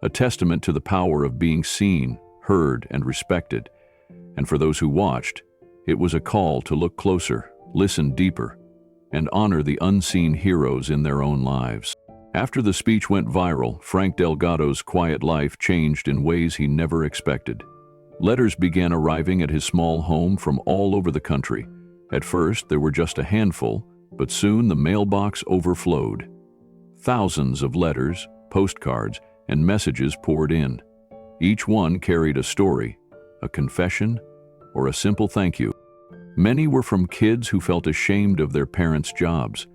a testament to the power of being seen, heard, and respected. And for those who watched, it was a call to look closer, listen deeper, and honor the unseen heroes in their own lives. After the speech went viral, Frank Delgado's quiet life changed in ways he never expected. Letters began arriving at his small home from all over the country. At first, there were just a handful, but soon the mailbox overflowed. Thousands of letters, postcards, and messages poured in. Each one carried a story, a confession, or a simple thank you. Many were from kids who felt ashamed of their parents' jobs.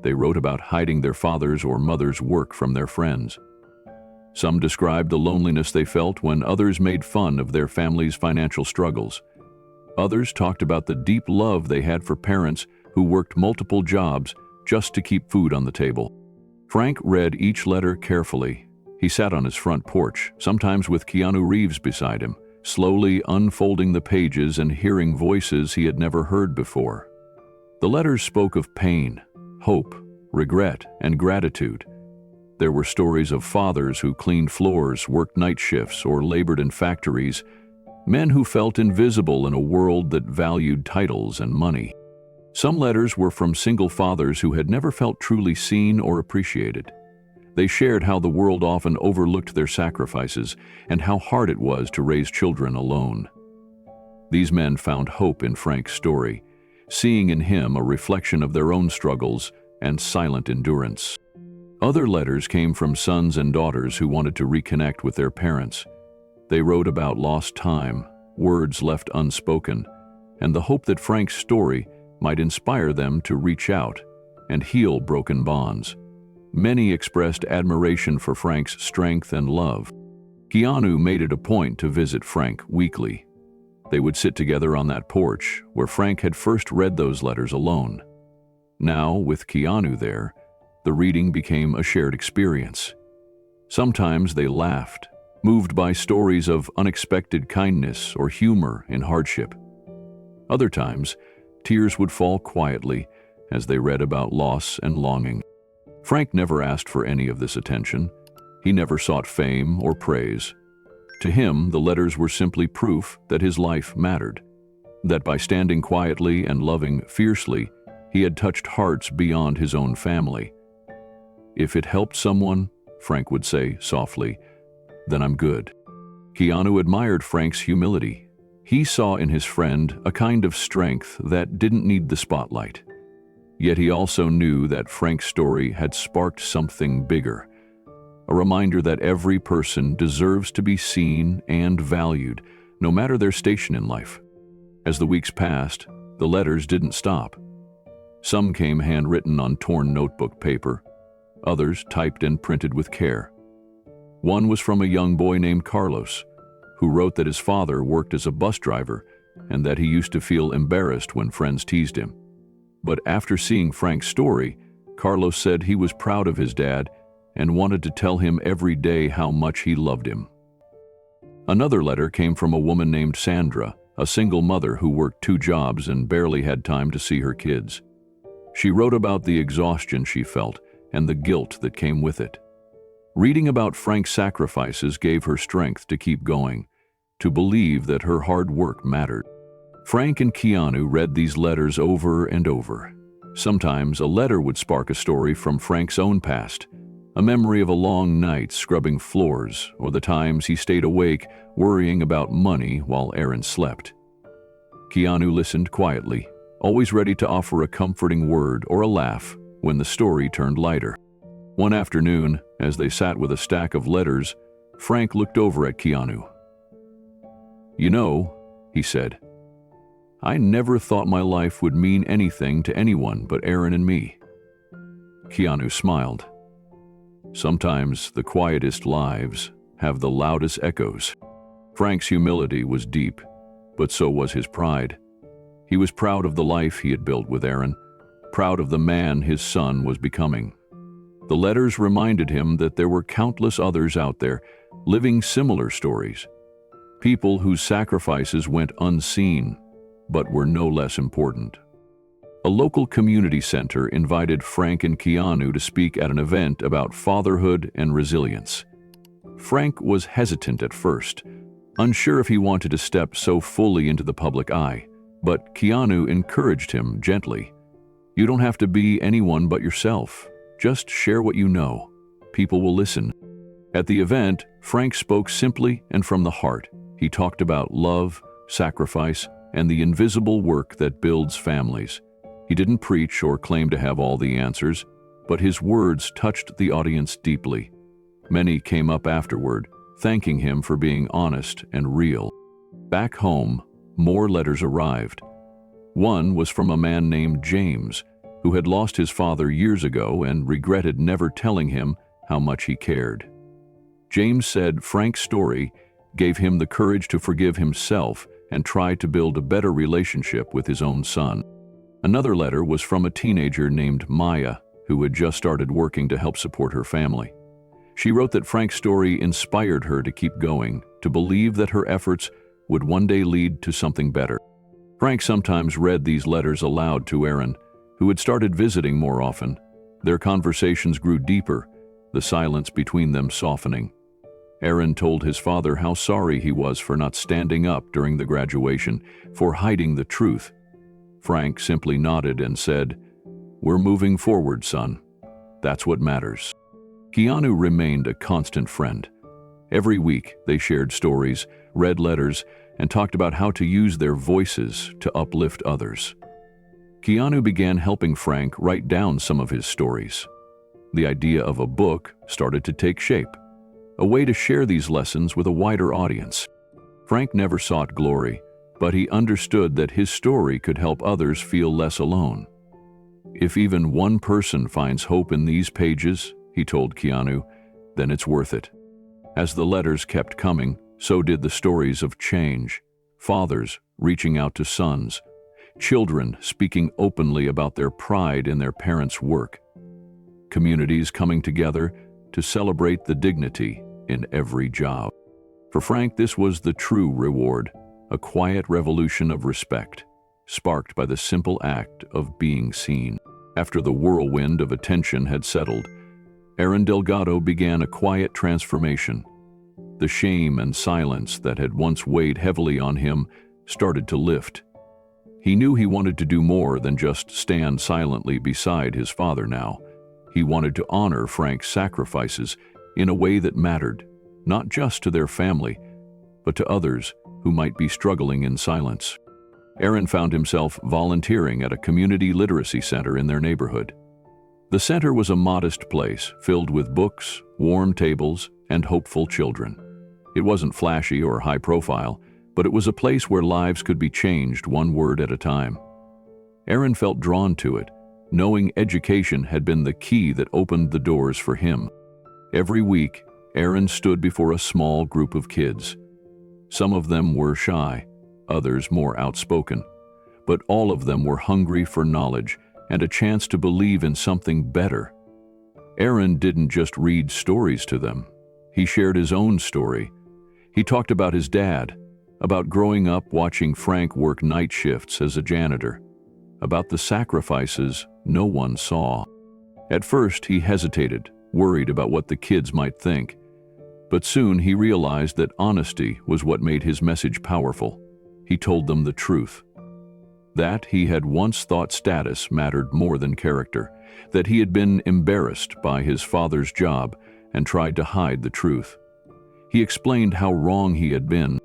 They wrote about hiding their father's or mother's work from their friends. Some described the loneliness they felt when others made fun of their family's financial struggles. Others talked about the deep love they had for parents who worked multiple jobs just to keep food on the table. Frank read each letter carefully. He sat on his front porch, sometimes with Keanu Reeves beside him, slowly unfolding the pages and hearing voices he had never heard before. The letters spoke of pain, hope, regret, and gratitude. There were stories of fathers who cleaned floors, worked night shifts, or labored in factories, men who felt invisible in a world that valued titles and money. Some letters were from single fathers who had never felt truly seen or appreciated. They shared how the world often overlooked their sacrifices and how hard it was to raise children alone. These men found hope in Frank's story, seeing in him a reflection of their own struggles and silent endurance. Other letters came from sons and daughters who wanted to reconnect with their parents. They wrote about lost time, words left unspoken, and the hope that Frank's story might inspire them to reach out and heal broken bonds. Many expressed admiration for Frank's strength and love. Keanu made it a point to visit Frank weekly. They would sit together on that porch where Frank had first read those letters alone. Now, with Keanu there, the reading became a shared experience. Sometimes they laughed, moved by stories of unexpected kindness or humor in hardship. Other times, tears would fall quietly as they read about loss and longing. Frank never asked for any of this attention. He never sought fame or praise. To him, the letters were simply proof that his life mattered, that by standing quietly and loving fiercely, he had touched hearts beyond his own family. "If it helped someone," Frank would say softly, "then I'm good." Keanu admired Frank's humility. He saw in his friend a kind of strength that didn't need the spotlight. Yet he also knew that Frank's story had sparked something bigger, a reminder that every person deserves to be seen and valued, no matter their station in life. As the weeks passed, the letters didn't stop. Some came handwritten on torn notebook paper, others typed and printed with care. One was from a young boy named Carlos, who wrote that his father worked as a bus driver and that he used to feel embarrassed when friends teased him. But after seeing Frank's story, Carlos said he was proud of his dad and wanted to tell him every day how much he loved him. Another letter came from a woman named Sandra, a single mother who worked 2 jobs and barely had time to see her kids. She wrote about the exhaustion she felt and the guilt that came with it. Reading about Frank's sacrifices gave her strength to keep going, to believe that her hard work mattered. Frank and Keanu read these letters over and over. Sometimes a letter would spark a story from Frank's own past, a memory of a long night scrubbing floors or the times he stayed awake worrying about money while Aaron slept. Keanu listened quietly, always ready to offer a comforting word or a laugh when the story turned lighter. One afternoon, as they sat with a stack of letters, Frank looked over at Keanu. "You know," he said, "I never thought my life would mean anything to anyone but Aaron and me." Keanu smiled. Sometimes the quietest lives have the loudest echoes. Frank's humility was deep, but so was his pride. He was proud of the life he had built with Aaron, proud of the man his son was becoming. The letters reminded him that there were countless others out there living similar stories, people whose sacrifices went unseen, but were no less important. A local community center invited Frank and Keanu to speak at an event about fatherhood and resilience. Frank was hesitant at first, unsure if he wanted to step so fully into the public eye, but Keanu encouraged him gently. "You don't have to be anyone but yourself. Just share what you know. People will listen." At the event, Frank spoke simply and from the heart. He talked about love, sacrifice, and the invisible work that builds families. He didn't preach or claim to have all the answers, but his words touched the audience deeply. Many came up afterward, thanking him for being honest and real. Back home, more letters arrived. One was from a man named James, who had lost his father years ago and regretted never telling him how much he cared. James said Frank's story gave him the courage to forgive himself and try to build a better relationship with his own son. Another letter was from a teenager named Maya, who had just started working to help support her family. She wrote that Frank's story inspired her to keep going, to believe that her efforts would one day lead to something better. Frank sometimes read these letters aloud to Aaron, who had started visiting more often. Their conversations grew deeper, the silence between them softening. Aaron told his father how sorry he was for not standing up during the graduation, for hiding the truth. Frank simply nodded and said, "We're moving forward, son. That's what matters." Keanu remained a constant friend. Every week, they shared stories, read letters, and talked about how to use their voices to uplift others. Keanu began helping Frank write down some of his stories. The idea of a book started to take shape, a way to share these lessons with a wider audience. Frank never sought glory, but he understood that his story could help others feel less alone. "If even one person finds hope in these pages," he told Keanu, "then it's worth it." As the letters kept coming, so did the stories of change. Fathers reaching out to sons, children speaking openly about their pride in their parents' work, communities coming together to celebrate the dignity in every job. For Frank, this was the true reward, a quiet revolution of respect, sparked by the simple act of being seen. After the whirlwind of attention had settled, Aaron Delgado began a quiet transformation. The shame and silence that had once weighed heavily on him started to lift. He knew he wanted to do more than just stand silently beside his father now. He wanted to honor Frank's sacrifices in a way that mattered, not just to their family, but to others who might be struggling in silence. Aaron found himself volunteering at a community literacy center in their neighborhood. The center was a modest place filled with books, warm tables, and hopeful children. It wasn't flashy or high profile, but it was a place where lives could be changed one word at a time. Aaron felt drawn to it, knowing education had been the key that opened the doors for him. Every week, Aaron stood before a small group of kids. Some of them were shy, others more outspoken, but all of them were hungry for knowledge and a chance to believe in something better. Aaron didn't just read stories to them. He shared his own story. He talked about his dad, about growing up watching Frank work night shifts as a janitor, about the sacrifices no one saw. At first, he hesitated, worried about what the kids might think. But soon he realized that honesty was what made his message powerful. He told them the truth. That he had once thought status mattered more than character, that he had been embarrassed by his father's job and tried to hide the truth. He explained how wrong he had been.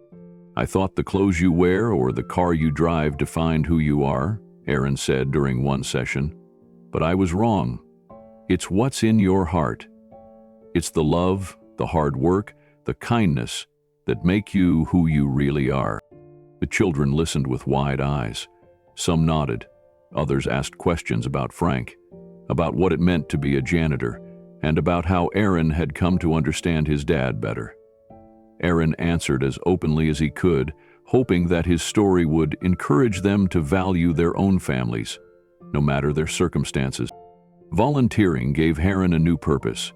"I thought the clothes you wear or the car you drive defined who you are," Aaron said during one session. "But I was wrong. It's what's in your heart. It's the love, the hard work, the kindness that make you who you really are." The children listened with wide eyes. Some nodded. Others asked questions about Frank, about what it meant to be a janitor, and about how Aaron had come to understand his dad better. Aaron answered as openly as he could, hoping that his story would encourage them to value their own families, no matter their circumstances. Volunteering gave Aaron a new purpose.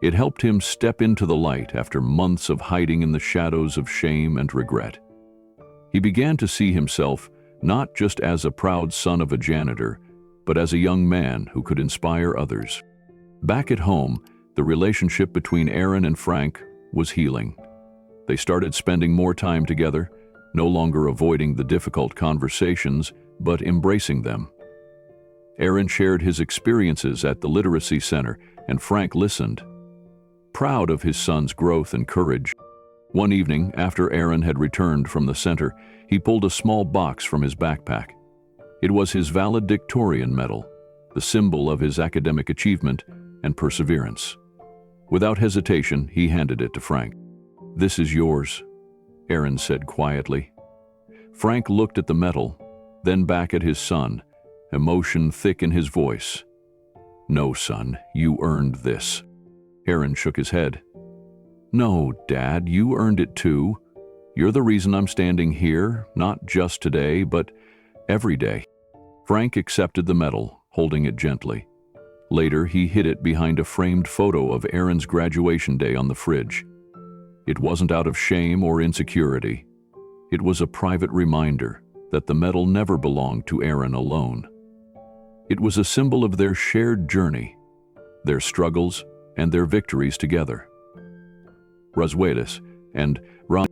It helped him step into the light after months of hiding in the shadows of shame and regret. He began to see himself not just as a proud son of a janitor, but as a young man who could inspire others. Back at home, the relationship between Aaron and Frank was healing. They started spending more time together, no longer avoiding the difficult conversations, but embracing them. Aaron shared his experiences at the literacy center, and Frank listened, proud of his son's growth and courage. One evening, after Aaron had returned from the center, he pulled a small box from his backpack. It was his valedictorian medal, the symbol of his academic achievement and perseverance. Without hesitation, he handed it to Frank. "This is yours," Aaron said quietly. Frank looked at the medal, then back at his son, emotion thick in his voice. "No, son, you earned this." Aaron shook his head. "No, Dad, you earned it too. You're the reason I'm standing here, not just today, but every day." Frank accepted the medal, holding it gently. Later, he hid it behind a framed photo of Aaron's graduation day on the fridge. It wasn't out of shame or insecurity. It was a private reminder that the medal never belonged to Aaron alone. It was a symbol of their shared journey, their struggles, and their victories together. Roswedis and Ron.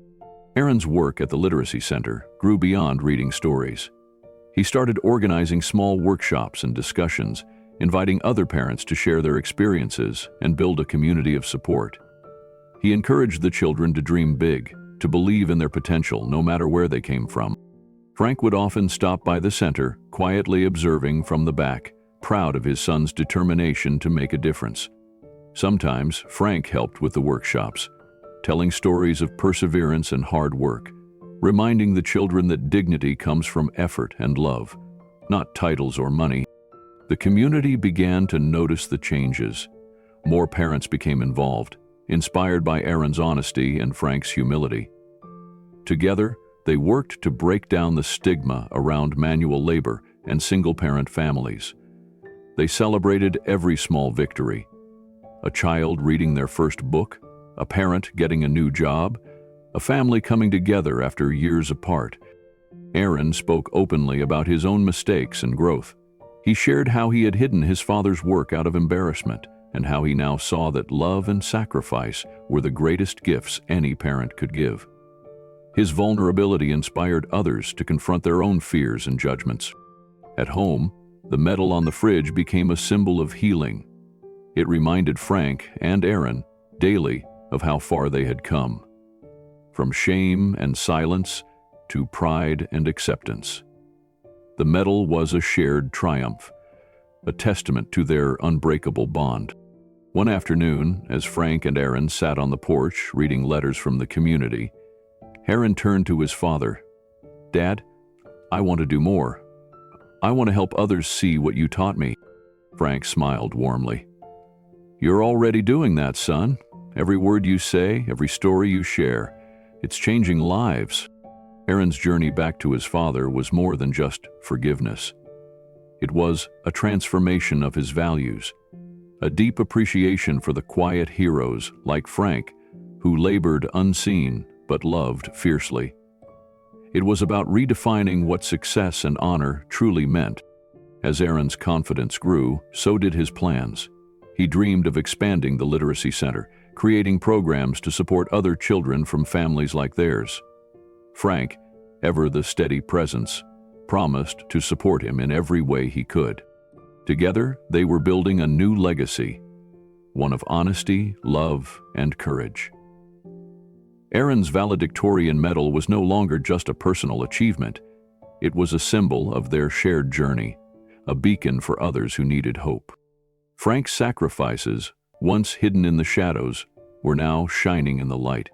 Aaron's work at the Literacy Center grew beyond reading stories. He started organizing small workshops and discussions, inviting other parents to share their experiences and build a community of support. He encouraged the children to dream big, to believe in their potential no matter where they came from. Frank would often stop by the center, quietly observing from the back, proud of his son's determination to make a difference. Sometimes Frank helped with the workshops, telling stories of perseverance and hard work, reminding the children that dignity comes from effort and love, not titles or money. The community began to notice the changes. More parents became involved, inspired by Aaron's honesty and Frank's humility. Together, they worked to break down the stigma around manual labor and single-parent families. They celebrated every small victory: a child reading their first book, a parent getting a new job, a family coming together after years apart. Aaron spoke openly about his own mistakes and growth. He shared how he had hidden his father's work out of embarrassment and how he now saw that love and sacrifice were the greatest gifts any parent could give. His vulnerability inspired others to confront their own fears and judgments. At home, the medal on the fridge became a symbol of healing. It reminded Frank and Aaron daily of how far they had come, from shame and silence to pride and acceptance. The medal was a shared triumph, a testament to their unbreakable bond. One afternoon, as Frank and Aaron sat on the porch reading letters from the community, Aaron turned to his father. "Dad, I want to do more. I want to help others see what you taught me." Frank smiled warmly. "You're already doing that, son. Every word you say, every story you share, it's changing lives." Aaron's journey back to his father was more than just forgiveness. It was a transformation of his values, a deep appreciation for the quiet heroes like Frank, who labored unseen but loved fiercely. It was about redefining what success and honor truly meant. As Aaron's confidence grew, so did his plans. He dreamed of expanding the literacy center, creating programs to support other children from families like theirs. Frank, ever the steady presence, promised to support him in every way he could. Together, they were building a new legacy, one of honesty, love, and courage. Aaron's valedictorian medal was no longer just a personal achievement. It was a symbol of their shared journey, a beacon for others who needed hope. Frank's sacrifices, once hidden in the shadows, were now shining in the light,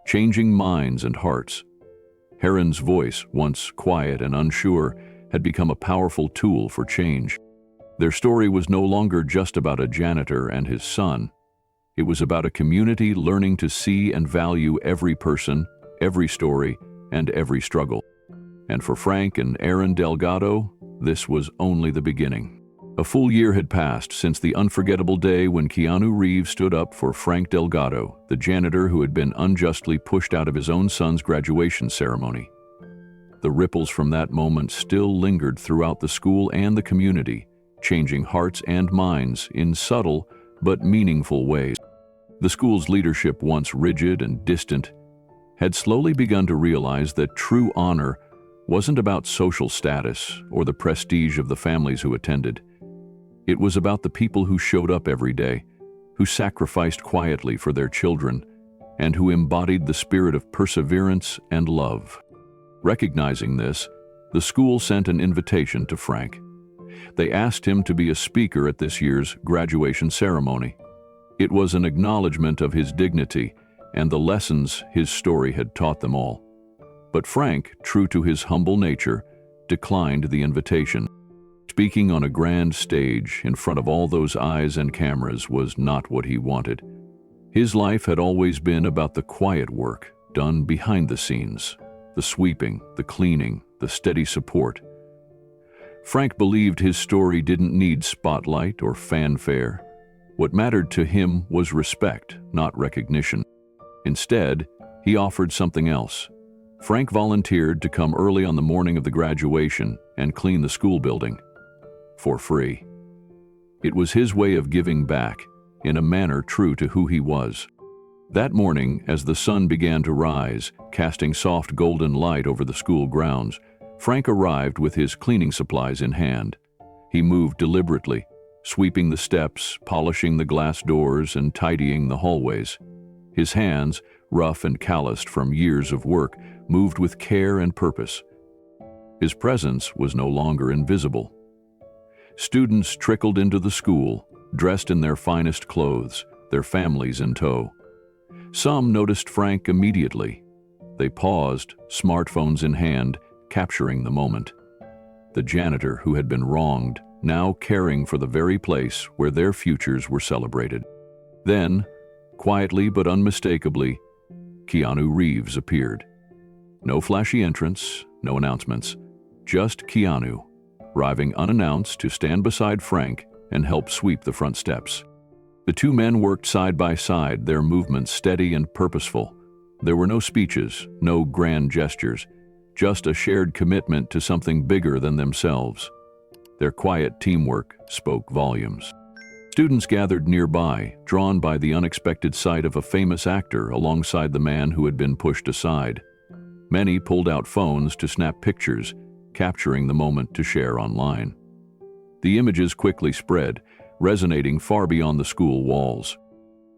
changing minds and hearts. Aaron's voice, once quiet and unsure, had become a powerful tool for change. Their story was no longer just about a janitor and his son. It was about a community learning to see and value every person, every story, and every struggle. And for Frank and Aaron Delgado, this was only the beginning. A full year had passed since the unforgettable day when Keanu Reeves stood up for Frank Delgado, the janitor who had been unjustly pushed out of his own son's graduation ceremony. The ripples from that moment still lingered throughout the school and the community, changing hearts and minds in subtle but meaningful ways. The school's leadership, once rigid and distant, had slowly begun to realize that true honor wasn't about social status or the prestige of the families who attended. It was about the people who showed up every day, who sacrificed quietly for their children, and who embodied the spirit of perseverance and love. Recognizing this, the school sent an invitation to Frank. They asked him to be a speaker at this year's graduation ceremony. It was an acknowledgement of his dignity and the lessons his story had taught them all. But Frank, true to his humble nature, declined the invitation. Speaking on a grand stage in front of all those eyes and cameras was not what he wanted. His life had always been about the quiet work done behind the scenes, the sweeping, the cleaning, the steady support. Frank believed his story didn't need spotlight or fanfare. What mattered to him was respect, not recognition. Instead, he offered something else. Frank volunteered to come early on the morning of the graduation and clean the school building, for free. It was his way of giving back, in a manner true to who he was. That morning, as the sun began to rise, casting soft golden light over the school grounds, Frank arrived with his cleaning supplies in hand. He moved deliberately, sweeping the steps, polishing the glass doors, and tidying the hallways. His hands, rough and calloused from years of work, moved with care and purpose. His presence was no longer invisible. Students trickled into the school, dressed in their finest clothes, their families in tow. Some noticed Frank immediately. They paused, smartphones in hand, capturing the moment. The janitor who had been wronged, now caring for the very place where their futures were celebrated. Then, quietly but unmistakably, Keanu Reeves appeared. No flashy entrance, no announcements, just Keanu, arriving unannounced to stand beside Frank and help sweep the front steps. The two men worked side by side, their movements steady and purposeful. There were no speeches, no grand gestures, just a shared commitment to something bigger than themselves. Their quiet teamwork spoke volumes. Students gathered nearby, drawn by the unexpected sight of a famous actor alongside the man who had been pushed aside. Many pulled out phones to snap pictures, capturing the moment to share online. The images quickly spread, resonating far beyond the school walls.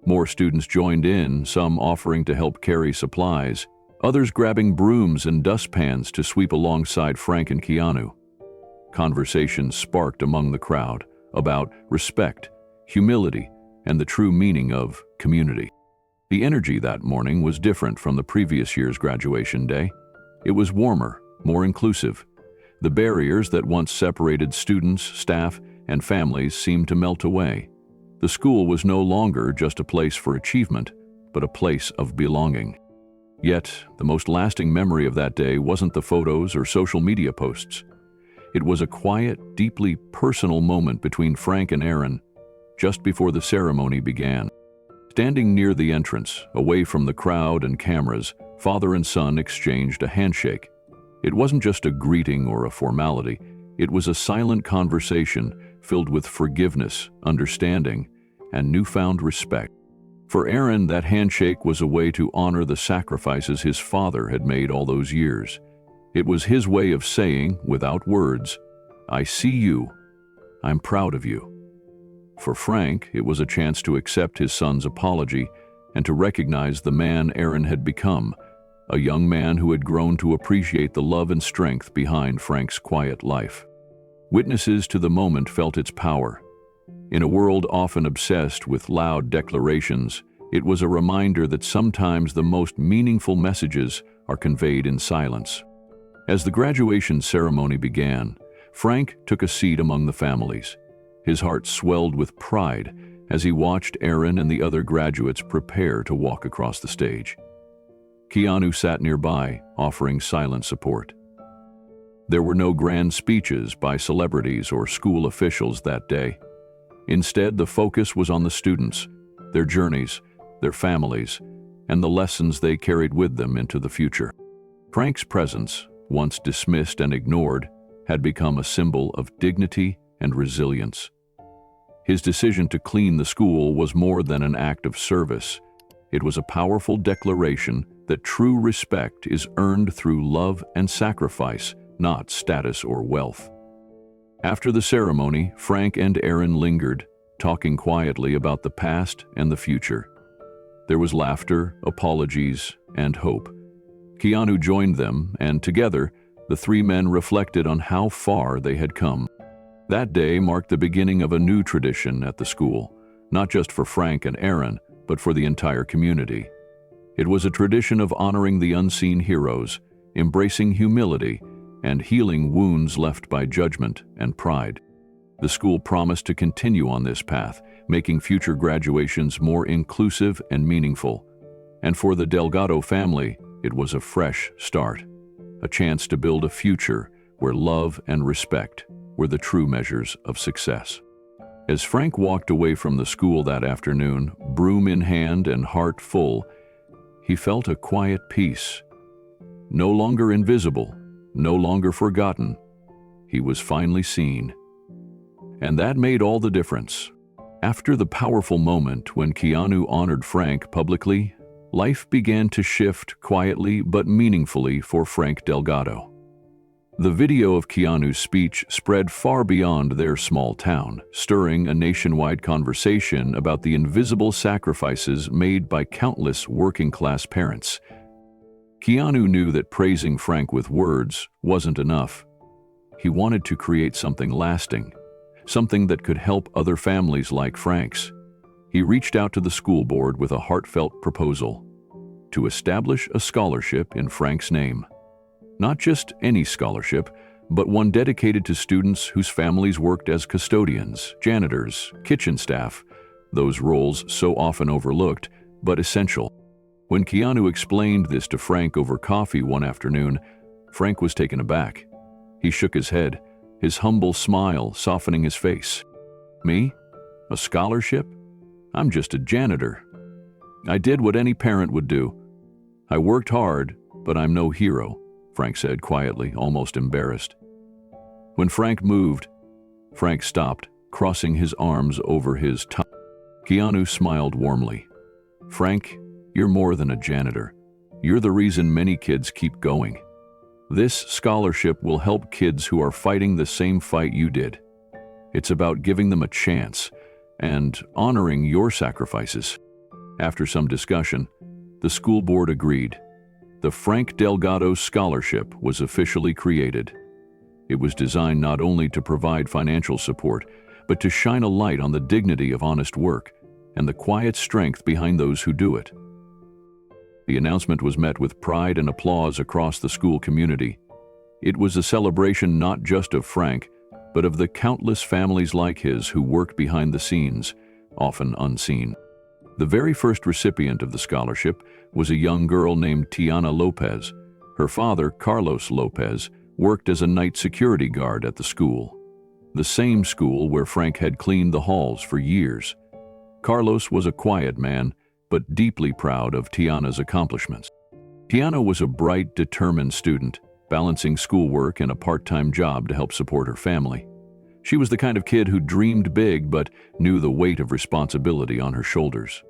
More students joined in, some offering to help carry supplies, others grabbing brooms and dustpans to sweep alongside Frank and Keanu. Conversations sparked among the crowd about respect, humility, and the true meaning of community. The energy that morning was different from the previous year's graduation day. It was warmer, more inclusive. The barriers that once separated students, staff, and families seemed to melt away. The school was no longer just a place for achievement, but a place of belonging. Yet, the most lasting memory of that day wasn't the photos or social media posts. It was a quiet, deeply personal moment between Frank and Aaron, just before the ceremony began. Standing near the entrance, away from the crowd and cameras, father and son exchanged a handshake. It wasn't just a greeting or a formality. It was a silent conversation filled with forgiveness, understanding, and newfound respect. For Aaron, that handshake was a way to honor the sacrifices his father had made all those years. It was his way of saying, without words, "I see you. I'm proud of you." For Frank, it was a chance to accept his son's apology and to recognize the man Aaron had become, a young man who had grown to appreciate the love and strength behind Frank's quiet life. Witnesses to the moment felt its power. In a world often obsessed with loud declarations, it was a reminder that sometimes the most meaningful messages are conveyed in silence. As the graduation ceremony began, Frank took a seat among the families. His heart swelled with pride as he watched Aaron and the other graduates prepare to walk across the stage. Keanu sat nearby, offering silent support. There were no grand speeches by celebrities or school officials that day. Instead, the focus was on the students, their journeys, their families, and the lessons they carried with them into the future. Frank's presence, once dismissed and ignored, had become a symbol of dignity and resilience. His decision to clean the school was more than an act of service. It was a powerful declaration that true respect is earned through love and sacrifice, not status or wealth. After the ceremony, Frank and Aaron lingered, talking quietly about the past and the future. There was laughter, apologies, and hope. Keanu joined them, and together, the three men reflected on how far they had come. That day marked the beginning of a new tradition at the school, not just for Frank and Aaron, but for the entire community. It was a tradition of honoring the unseen heroes, embracing humility, and healing wounds left by judgment and pride. The school promised to continue on this path, making future graduations more inclusive and meaningful. And for the Delgado family, it was a fresh start, a chance to build a future where love and respect were the true measures of success. As Frank walked away from the school that afternoon, broom in hand and heart full, he felt a quiet peace. No longer invisible, no longer forgotten, he was finally seen. And that made all the difference. After the powerful moment when Keanu honored Frank publicly, life began to shift quietly but meaningfully for Frank Delgado. The video of Keanu's speech spread far beyond their small town, stirring a nationwide conversation about the invisible sacrifices made by countless working-class parents. Keanu knew that praising Frank with words wasn't enough. He wanted to create something lasting, something that could help other families like Frank's. He reached out to the school board with a heartfelt proposal to establish a scholarship in Frank's name. Not just any scholarship, but one dedicated to students whose families worked as custodians, janitors, kitchen staff, those roles so often overlooked, but essential. When Keanu explained this to Frank over coffee one afternoon, Frank was taken aback. He shook his head, his humble smile softening his face. "Me? A scholarship? I'm just a janitor. I did what any parent would do. I worked hard, but I'm no hero," Frank said quietly, almost embarrassed. When Frank moved, Frank stopped, crossing his arms over his tummy. Keanu smiled warmly. "Frank, you're more than a janitor. You're the reason many kids keep going. This scholarship will help kids who are fighting the same fight you did. It's about giving them a chance and honoring your sacrifices." After some discussion, the school board agreed. The Frank Delgado Scholarship was officially created. It was designed not only to provide financial support, but to shine a light on the dignity of honest work and the quiet strength behind those who do it. The announcement was met with pride and applause across the school community. It was a celebration not just of Frank, but of the countless families like his who worked behind the scenes, often unseen. The very first recipient of the scholarship was a young girl named Tiana Lopez. Her father, Carlos Lopez, worked as a night security guard at the school, the same school where Frank had cleaned the halls for years. Carlos was a quiet man, but deeply proud of Tiana's accomplishments. Tiana was a bright, determined student, balancing schoolwork and a part-time job to help support her family. She was the kind of kid who dreamed big but knew the weight of responsibility on her shoulders.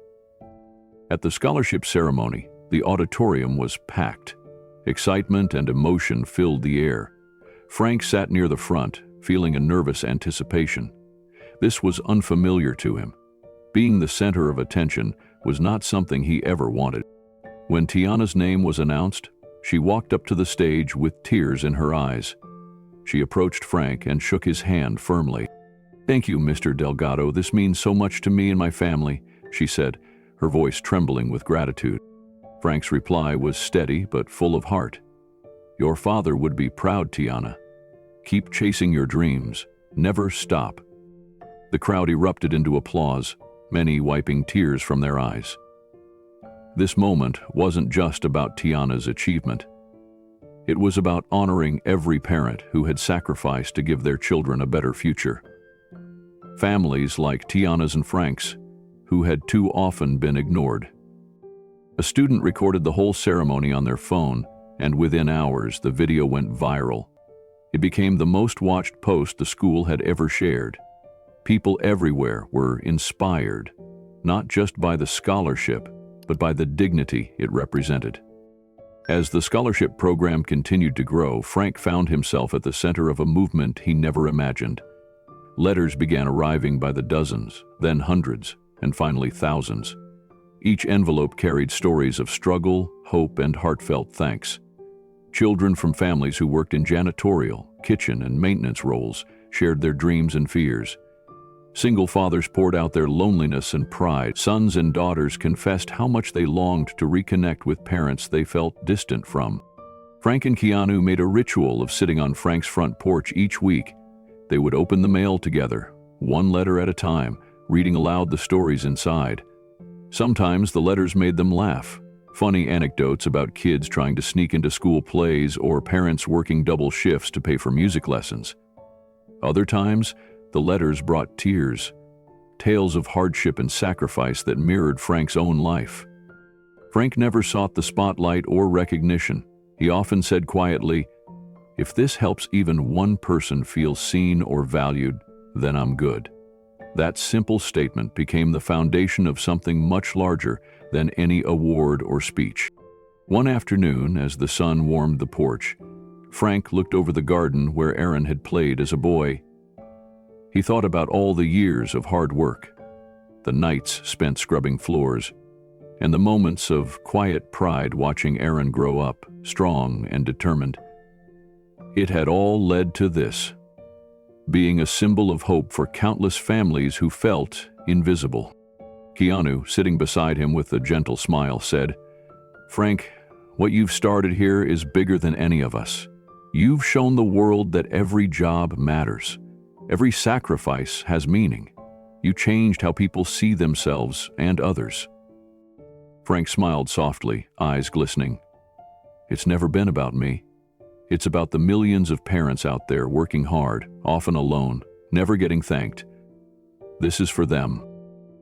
At the scholarship ceremony, the auditorium was packed. Excitement and emotion filled the air. Frank sat near the front, feeling a nervous anticipation. This was unfamiliar to him. Being the center of attention was not something he ever wanted. When Tiana's name was announced, she walked up to the stage with tears in her eyes. She approached Frank and shook his hand firmly. "Thank you, Mr. Delgado. This means so much to me and my family," she said, her voice trembling with gratitude. Frank's reply was steady but full of heart. "Your father would be proud, Tiana. Keep chasing your dreams. Never stop." The crowd erupted into applause, many wiping tears from their eyes. This moment wasn't just about Tiana's achievement. It was about honoring every parent who had sacrificed to give their children a better future. Families like Tiana's and Frank's, who had too often been ignored. A student recorded the whole ceremony on their phone, and within hours the video went viral. It became the most watched post the school had ever shared. People everywhere were inspired, not just by the scholarship, but by the dignity it represented. As the scholarship program continued to grow, Frank found himself at the center of a movement he never imagined. Letters began arriving by the dozens, then hundreds, and finally thousands. Each envelope carried stories of struggle, hope, and heartfelt thanks. Children from families who worked in janitorial, kitchen, and maintenance roles shared their dreams and fears. Single fathers poured out their loneliness and pride. Sons and daughters confessed how much they longed to reconnect with parents they felt distant from. Frank and Keanu made a ritual of sitting on Frank's front porch each week. They would open the mail together, one letter at a time, reading aloud the stories inside. Sometimes the letters made them laugh. Funny anecdotes about kids trying to sneak into school plays or parents working double shifts to pay for music lessons. Other times, the letters brought tears, tales of hardship and sacrifice that mirrored Frank's own life. Frank never sought the spotlight or recognition. He often said quietly, "If this helps even one person feel seen or valued, then I'm good." That simple statement became the foundation of something much larger than any award or speech. One afternoon, as the sun warmed the porch, Frank looked over the garden where Aaron had played as a boy. He thought about all the years of hard work, the nights spent scrubbing floors, and the moments of quiet pride watching Aaron grow up, strong and determined. It had all led to this, being a symbol of hope for countless families who felt invisible. Keanu, sitting beside him with a gentle smile, said, "Frank, what you've started here is bigger than any of us. You've shown the world that every job matters. Every sacrifice has meaning. You changed how people see themselves and others." Frank smiled softly, eyes glistening. "It's never been about me. It's about the millions of parents out there working hard, often alone, never getting thanked. This is for them."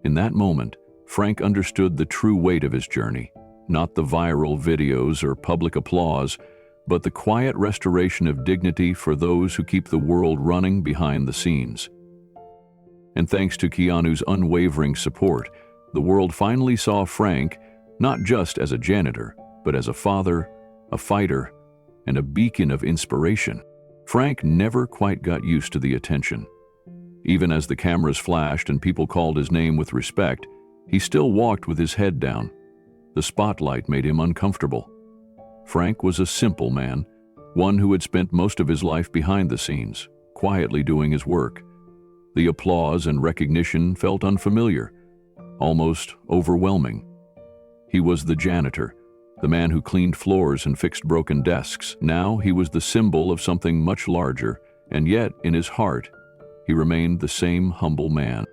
In that moment, Frank understood the true weight of his journey, not the viral videos or public applause, but the quiet restoration of dignity for those who keep the world running behind the scenes. And thanks to Keanu's unwavering support, the world finally saw Frank not just as a janitor, but as a father, a fighter, and a beacon of inspiration. Frank never quite got used to the attention. Even as the cameras flashed and people called his name with respect, he still walked with his head down. The spotlight made him uncomfortable. Frank was a simple man, one who had spent most of his life behind the scenes, quietly doing his work. The applause and recognition felt unfamiliar, almost overwhelming. He was the janitor, the man who cleaned floors and fixed broken desks. Now he was the symbol of something much larger, and yet, in his heart, he remained the same humble man.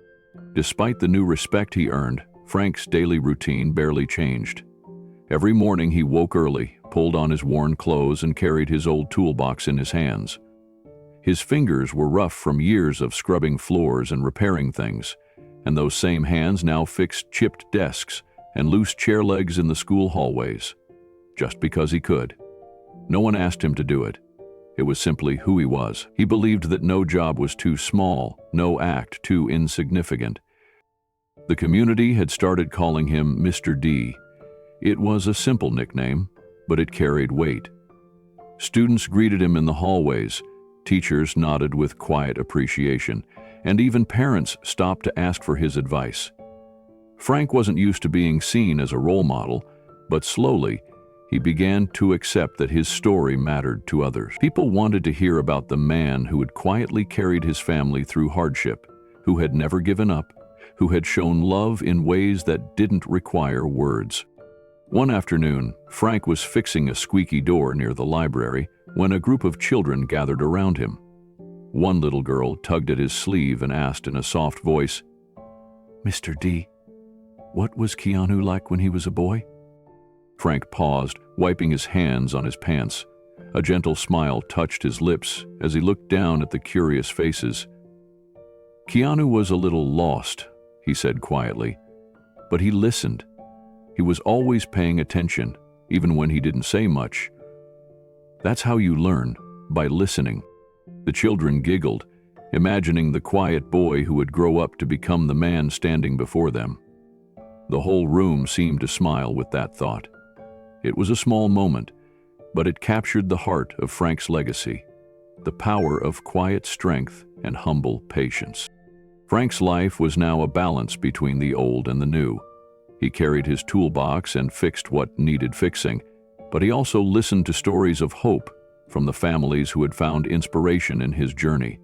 Despite the new respect he earned, Frank's daily routine barely changed. Every morning he woke early, pulled on his worn clothes, and carried his old toolbox in his hands. His fingers were rough from years of scrubbing floors and repairing things, and those same hands now fixed chipped desks and loose chair legs in the school hallways, just because he could. No one asked him to do it. It was simply who he was. He believed that no job was too small, no act too insignificant. The community had started calling him Mr. D. It was a simple nickname, but it carried weight. Students greeted him in the hallways, teachers nodded with quiet appreciation, and even parents stopped to ask for his advice. Frank wasn't used to being seen as a role model, but slowly, he began to accept that his story mattered to others. People wanted to hear about the man who had quietly carried his family through hardship, who had never given up, who had shown love in ways that didn't require words. One afternoon, Frank was fixing a squeaky door near the library when a group of children gathered around him. One little girl tugged at his sleeve and asked in a soft voice, "Mr. D, what was Keanu like when he was a boy?" Frank paused, wiping his hands on his pants. A gentle smile touched his lips as he looked down at the curious faces. "Keanu was a little lost," he said quietly, "but he listened. He was always paying attention, even when he didn't say much. That's how you learn, by listening." The children giggled, imagining the quiet boy who would grow up to become the man standing before them. The whole room seemed to smile with that thought. It was a small moment, but it captured the heart of Frank's legacy, the power of quiet strength and humble patience. Frank's life was now a balance between the old and the new. He carried his toolbox and fixed what needed fixing, but he also listened to stories of hope from the families who had found inspiration in his journey.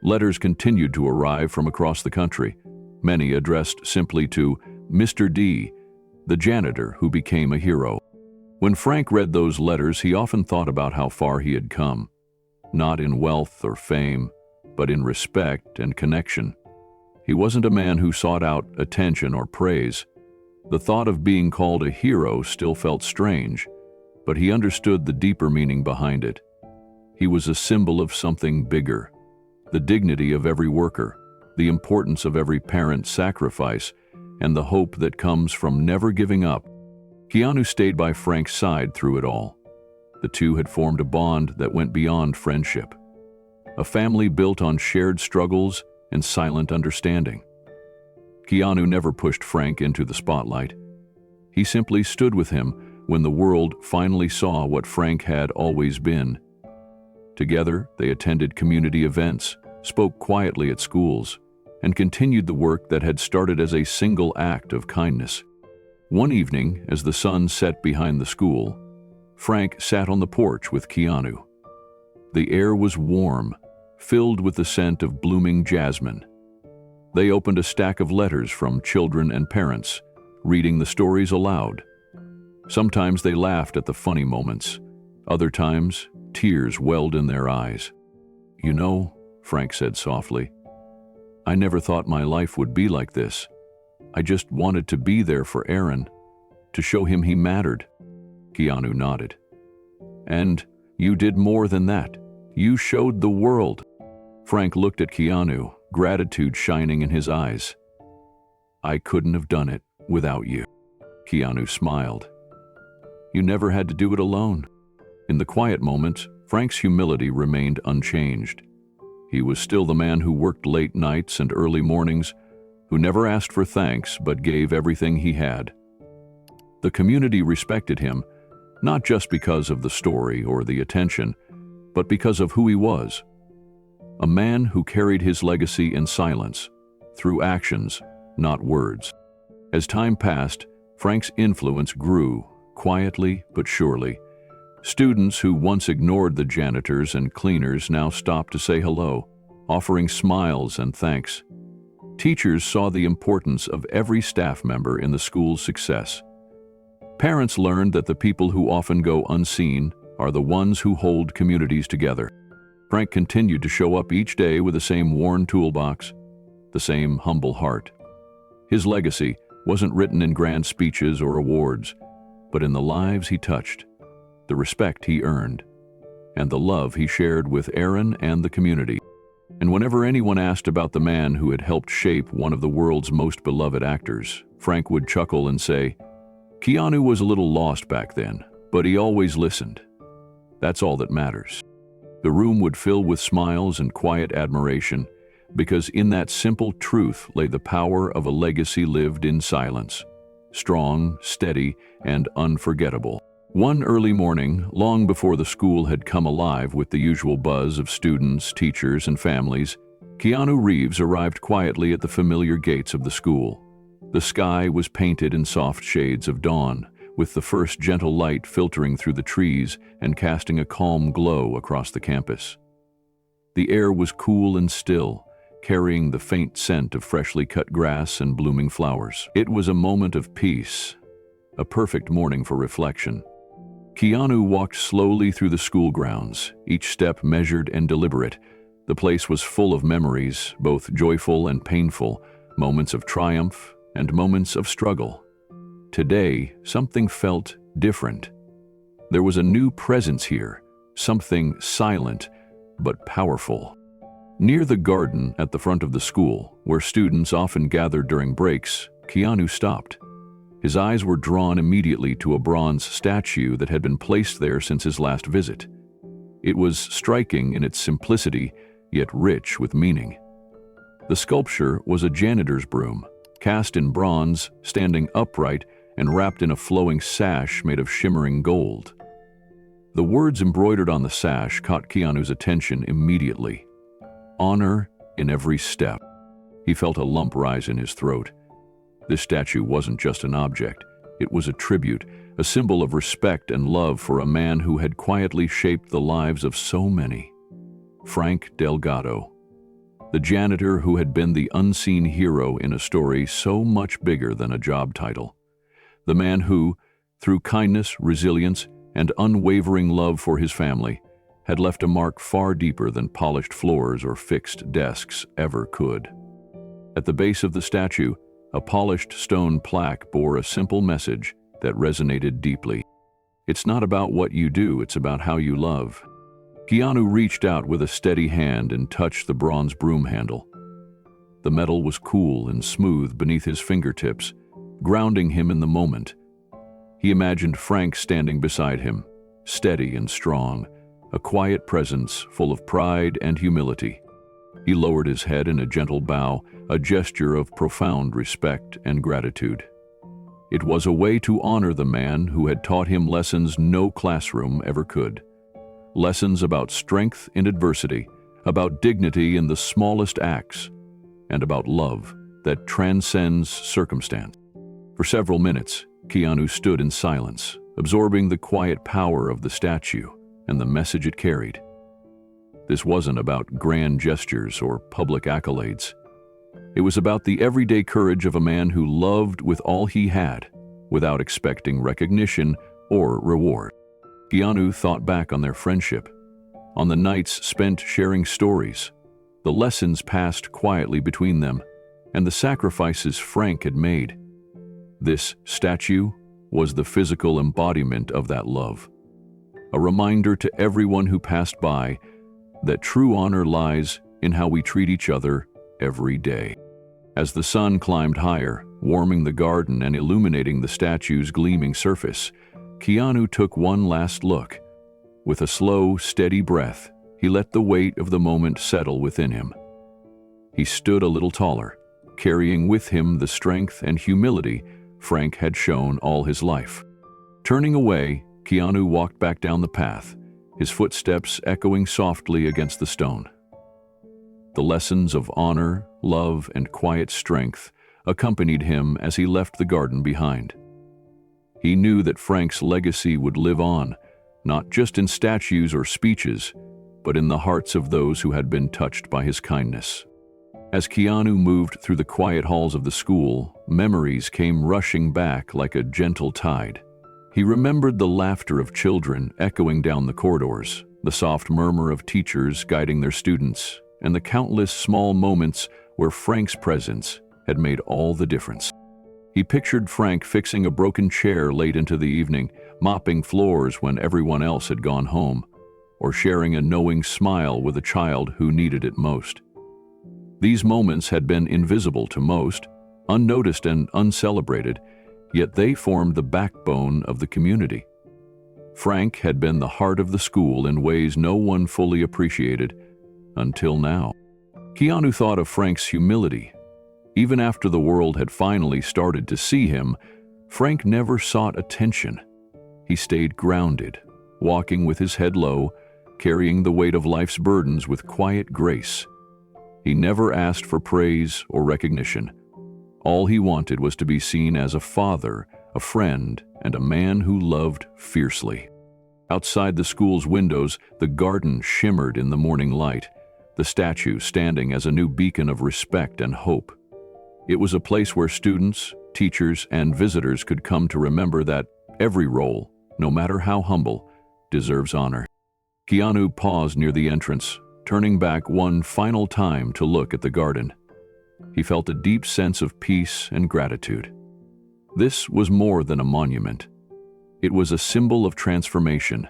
Letters continued to arrive from across the country, many addressed simply to Mr. D, the janitor who became a hero. When Frank read those letters, he often thought about how far he had come, not in wealth or fame, but in respect and connection. He wasn't a man who sought out attention or praise. The thought of being called a hero still felt strange, but he understood the deeper meaning behind it. He was a symbol of something bigger, the dignity of every worker, the importance of every parent's sacrifice, and the hope that comes from never giving up. Keanu stayed by Frank's side through it all. The two had formed a bond that went beyond friendship, a family built on shared struggles and silent understanding. Keanu never pushed Frank into the spotlight. He simply stood with him when the world finally saw what Frank had always been, Together, they attended community events, spoke quietly at schools, and continued the work that had started as a single act of kindness. One evening, as the sun set behind the school, Frank sat on the porch with Keanu. The air was warm, filled with the scent of blooming jasmine. They opened a stack of letters from children and parents, reading the stories aloud. Sometimes they laughed at the funny moments. Other times, tears welled in their eyes. "You know," Frank said softly, "I never thought my life would be like this. I just wanted to be there for Aaron, to show him he mattered." Keanu nodded. "And you did more than that. You showed the world." Frank looked at Keanu, gratitude shining in his eyes. "I couldn't have done it without you." Keanu smiled. "You never had to do it alone." In the quiet moments, Frank's humility remained unchanged. He was still the man who worked late nights and early mornings, who never asked for thanks but gave everything he had. The community respected him, not just because of the story or the attention, but because of who he was. A man who carried his legacy in silence, through actions, not words. As time passed, Frank's influence grew, quietly but surely. Students who once ignored the janitors and cleaners now stopped to say hello, offering smiles and thanks. Teachers saw the importance of every staff member in the school's success. Parents learned that the people who often go unseen are the ones who hold communities together. Frank continued to show up each day with the same worn toolbox, the same humble heart. His legacy wasn't written in grand speeches or awards, but in the lives he touched, the respect he earned, and the love he shared with Aaron and the community. And whenever anyone asked about the man who had helped shape one of the world's most beloved actors, Frank would chuckle and say, "Keanu was a little lost back then, but he always listened. That's all that matters." The room would fill with smiles and quiet admiration, because in that simple truth lay the power of a legacy lived in silence, strong, steady, and unforgettable. One early morning, long before the school had come alive with the usual buzz of students, teachers, and families, Keanu Reeves arrived quietly at the familiar gates of the school. The sky was painted in soft shades of dawn, with the first gentle light filtering through the trees and casting a calm glow across the campus. The air was cool and still, carrying the faint scent of freshly cut grass and blooming flowers. It was a moment of peace, a perfect morning for reflection. Keanu walked slowly through the school grounds, each step measured and deliberate. The place was full of memories, both joyful and painful, moments of triumph and moments of struggle. Today, something felt different. There was a new presence here, something silent but powerful. Near the garden at the front of the school, where students often gathered during breaks, Keanu stopped. His eyes were drawn immediately to a bronze statue that had been placed there since his last visit. It was striking in its simplicity, yet rich with meaning. The sculpture was a janitor's broom, cast in bronze, standing upright and wrapped in a flowing sash made of shimmering gold. The words embroidered on the sash caught Keanu's attention immediately. Honor in every step. He felt a lump rise in his throat. This statue wasn't just an object. It was a tribute, a symbol of respect and love for a man who had quietly shaped the lives of so many. Frank Delgado, the janitor who had been the unseen hero in a story so much bigger than a job title. The man who, through kindness, resilience, and unwavering love for his family, had left a mark far deeper than polished floors or fixed desks ever could. At the base of the statue, a polished stone plaque bore a simple message that resonated deeply. It's not about what you do, it's about how you love. Keanu reached out with a steady hand and touched the bronze broom handle. The metal was cool and smooth beneath his fingertips, grounding him in the moment. He imagined Frank standing beside him, steady and strong, a quiet presence full of pride and humility. He lowered his head in a gentle bow, a gesture of profound respect and gratitude. It was a way to honor the man who had taught him lessons no classroom ever could. lessons about strength in adversity, about dignity in the smallest acts, and about love that transcends circumstance. For several minutes, Keanu stood in silence, absorbing the quiet power of the statue and the message it carried. This wasn't about grand gestures or public accolades. It was about the everyday courage of a man who loved with all he had, without expecting recognition or reward. Keanu thought back on their friendship, on the nights spent sharing stories, the lessons passed quietly between them, and the sacrifices Frank had made. This statue was the physical embodiment of that love, a reminder to everyone who passed by that true honor lies in how we treat each other every day. As the sun climbed higher, warming the garden and illuminating the statue's gleaming surface, Keanu took one last look. With a slow, steady breath, he let the weight of the moment settle within him. He stood a little taller, carrying with him the strength and humility Frank had shown all his life. Turning away, Keanu walked back down the path, his footsteps echoing softly against the stone. The lessons of honor, love, and quiet strength accompanied him as he left the garden behind. He knew that Frank's legacy would live on, not just in statues or speeches, but in the hearts of those who had been touched by his kindness. As Keanu moved through the quiet halls of the school, memories came rushing back like a gentle tide. He remembered the laughter of children echoing down the corridors, the soft murmur of teachers guiding their students, and the countless small moments where Frank's presence had made all the difference. He pictured Frank fixing a broken chair late into the evening, mopping floors when everyone else had gone home, or sharing a knowing smile with a child who needed it most. These moments had been invisible to most, unnoticed and uncelebrated, yet they formed the backbone of the community. Frank had been the heart of the school in ways no one fully appreciated until now. Keanu thought of Frank's humility. Even after the world had finally started to see him, Frank never sought attention. He stayed grounded, walking with his head low, carrying the weight of life's burdens with quiet grace. He never asked for praise or recognition. All he wanted was to be seen as a father, a friend, and a man who loved fiercely. Outside the school's windows, the garden shimmered in the morning light, the statue standing as a new beacon of respect and hope. It was a place where students, teachers, and visitors could come to remember that every role, no matter how humble, deserves honor. Keanu paused near the entrance, turning back one final time to look at the garden. He felt a deep sense of peace and gratitude. This was more than a monument. It was a symbol of transformation.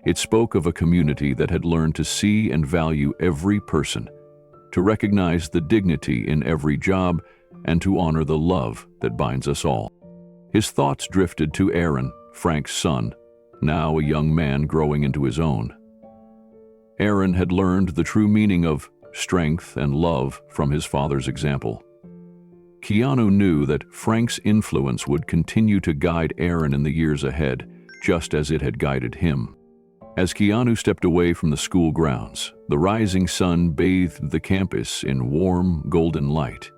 It spoke of a community that had learned to see and value every person, to recognize the dignity in every job, and to honor the love that binds us all. His thoughts drifted to Aaron, Frank's son, now a young man growing into his own. Aaron had learned the true meaning of strength and love from his father's example. Keanu knew that Frank's influence would continue to guide Aaron in the years ahead, just as it had guided him. As Keanu stepped away from the school grounds, the rising sun bathed the campus in warm, golden light.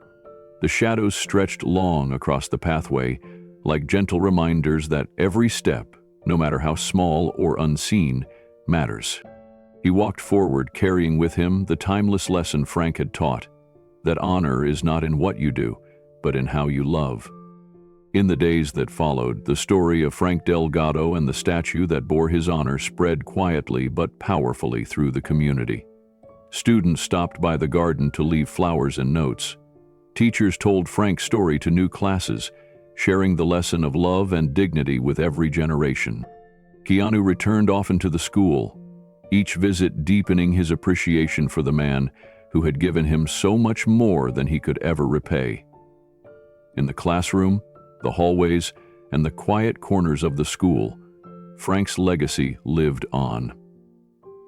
The shadows stretched long across the pathway, like gentle reminders that every step, no matter how small or unseen, matters. He walked forward, carrying with him the timeless lesson Frank had taught, that honor is not in what you do, but in how you love. In the days that followed, the story of Frank Delgado and the statue that bore his honor spread quietly but powerfully through the community. Students stopped by the garden to leave flowers and notes. Teachers told Frank's story to new classes, sharing the lesson of love and dignity with every generation. Keanu returned often to the school, each visit deepening his appreciation for the man who had given him so much more than he could ever repay. In the classroom, the hallways, and the quiet corners of the school, Frank's legacy lived on.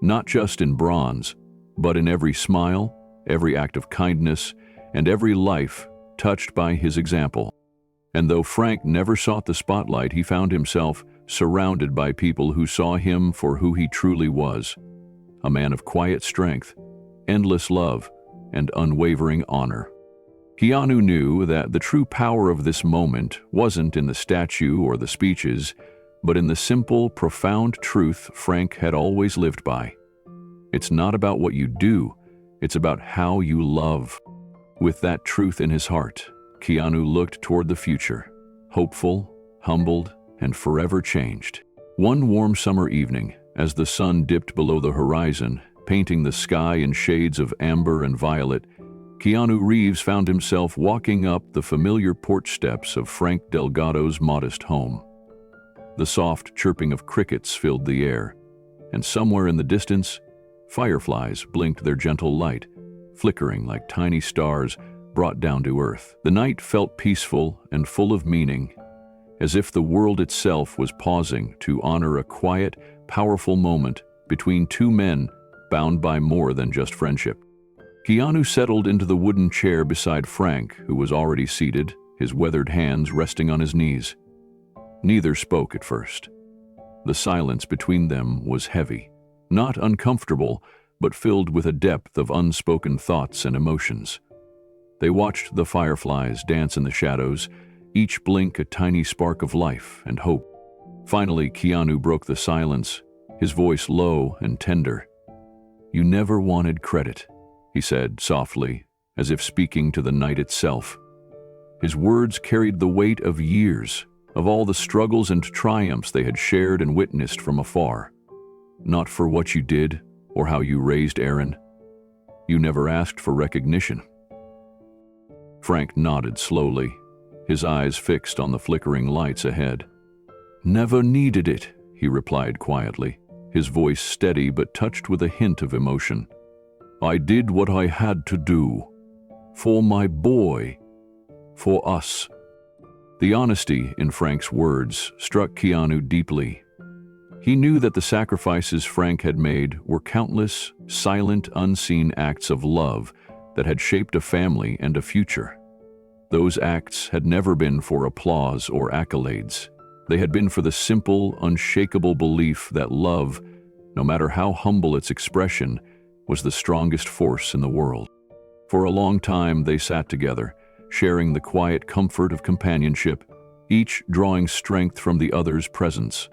Not just in bronze, but in every smile, every act of kindness, and every life touched by his example. And though Frank never sought the spotlight, he found himself surrounded by people who saw him for who he truly was, a man of quiet strength, endless love, and unwavering honor. Keanu knew that the true power of this moment wasn't in the statue or the speeches, but in the simple, profound truth Frank had always lived by. It's not about what you do, it's about how you love. With that truth in his heart, Keanu looked toward the future, hopeful, humbled, and forever changed. One warm summer evening, as the sun dipped below the horizon, painting the sky in shades of amber and violet, Keanu Reeves found himself walking up the familiar porch steps of Frank Delgado's modest home. The soft chirping of crickets filled the air, and somewhere in the distance, fireflies blinked their gentle light, flickering like tiny stars brought down to earth. The night felt peaceful and full of meaning, as if the world itself was pausing to honor a quiet, powerful moment between two men bound by more than just friendship. Keanu settled into the wooden chair beside Frank, who was already seated, his weathered hands resting on his knees. Neither spoke at first. The silence between them was heavy, not uncomfortable, but filled with a depth of unspoken thoughts and emotions. They watched the fireflies dance in the shadows, each blink a tiny spark of life and hope. Finally, Keanu broke the silence, his voice low and tender. "You never wanted credit," he said softly, as if speaking to the night itself. His words carried the weight of years, of all the struggles and triumphs they had shared and witnessed from afar. "Not for what you did or how you raised Aaron. You never asked for recognition." Frank nodded slowly, his eyes fixed on the flickering lights ahead. "Never needed it," he replied quietly, his voice steady but touched with a hint of emotion. "I did what I had to do. For my boy. For us." The honesty in Frank's words struck Keanu deeply. He knew that the sacrifices Frank had made were countless, silent, unseen acts of love that had shaped a family and a future. Those acts had never been for applause or accolades. They had been for the simple, unshakable belief that love, no matter how humble its expression, was the strongest force in the world. For a long time they sat together, sharing the quiet comfort of companionship, each drawing strength from the other's presence.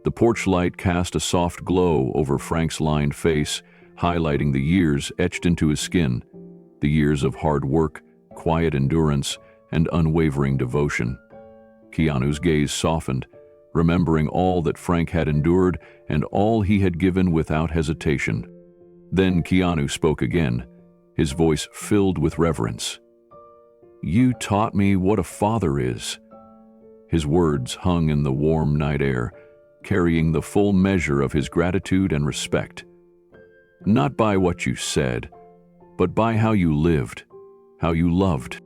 The porch light cast a soft glow over Frank's lined face, highlighting the years etched into his skin, the years of hard work, quiet endurance, and unwavering devotion. Keanu's gaze softened, remembering all that Frank had endured and all he had given without hesitation. Then Keanu spoke again, his voice filled with reverence. "You taught me what a father is." His words hung in the warm night air, carrying the full measure of his gratitude and respect. "Not by what you said, but by how you lived, how you loved."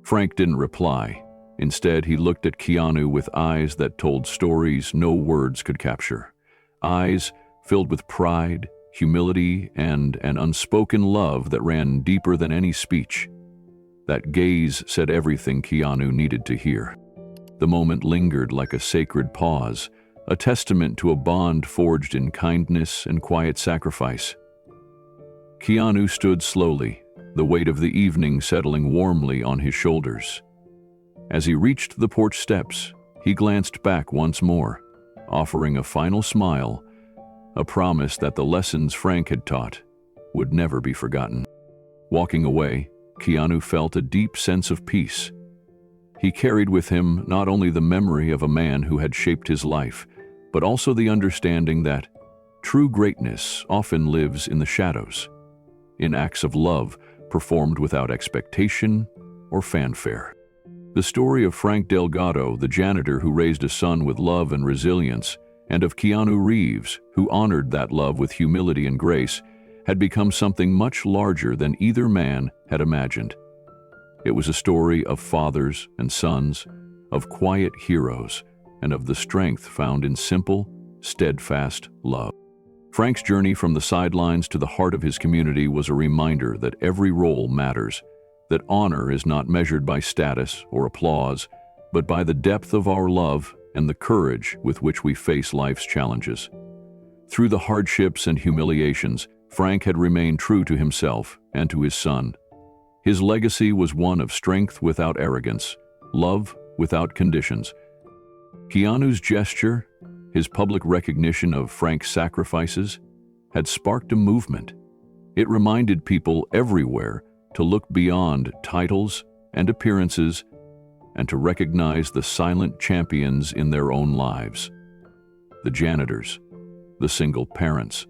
Frank didn't reply. Instead, he looked at Keanu with eyes that told stories no words could capture. Eyes filled with pride, humility, and an unspoken love that ran deeper than any speech. That gaze said everything Keanu needed to hear. The moment lingered like a sacred pause, a testament to a bond forged in kindness and quiet sacrifice. Keanu stood slowly, the weight of the evening settling warmly on his shoulders. As he reached the porch steps, he glanced back once more, offering a final smile, a promise that the lessons Frank had taught would never be forgotten. Walking away, Keanu felt a deep sense of peace. He carried with him not only the memory of a man who had shaped his life, but also the understanding that true greatness often lives in the shadows, in acts of love performed without expectation or fanfare. The story of Frank Delgado, the janitor who raised a son with love and resilience, and of Keanu Reeves, who honored that love with humility and grace, had become something much larger than either man had imagined. It was a story of fathers and sons, of quiet heroes, and of the strength found in simple, steadfast love. Frank's journey from the sidelines to the heart of his community was a reminder that every role matters, that honor is not measured by status or applause, but by the depth of our love and the courage with which we face life's challenges. Through the hardships and humiliations, Frank had remained true to himself and to his son. His legacy was one of strength without arrogance, love without conditions. Keanu's gesture, his public recognition of Frank's sacrifices, had sparked a movement. It reminded people everywhere to look beyond titles and appearances and to recognize the silent champions in their own lives. The janitors, the single parents,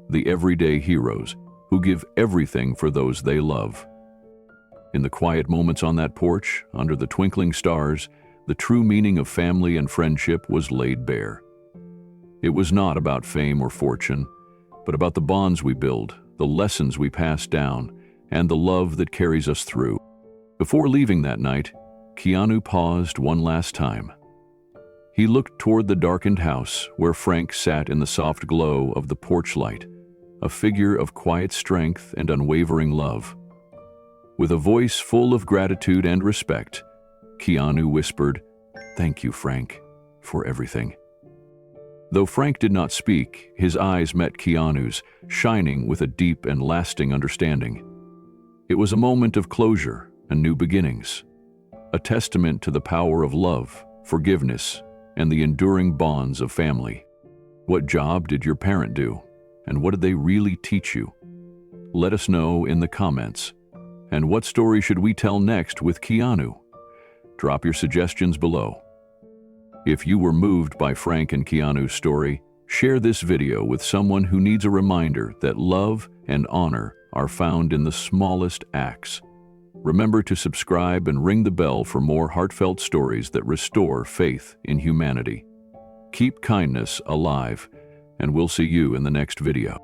the everyday heroes who give everything for those they love. In the quiet moments on that porch, under the twinkling stars, the true meaning of family and friendship was laid bare. It was not about fame or fortune, but about the bonds we build, the lessons we pass down, and the love that carries us through. Before leaving that night, Keanu paused one last time. He looked toward the darkened house where Frank sat in the soft glow of the porch light, a figure of quiet strength and unwavering love. With a voice full of gratitude and respect, Keanu whispered, "Thank you, Frank, for everything." Though Frank did not speak, his eyes met Keanu's, shining with a deep and lasting understanding. It was a moment of closure and new beginnings, a testament to the power of love, forgiveness, and the enduring bonds of family. What job did your parent do, and what did they really teach you? Let us know in the comments. And what story should we tell next with Keanu? Drop your suggestions below. If you were moved by Frank and Keanu's story, share this video with someone who needs a reminder that love and honor are found in the smallest acts. Remember to subscribe and ring the bell for more heartfelt stories that restore faith in humanity. Keep kindness alive, and we'll see you in the next video.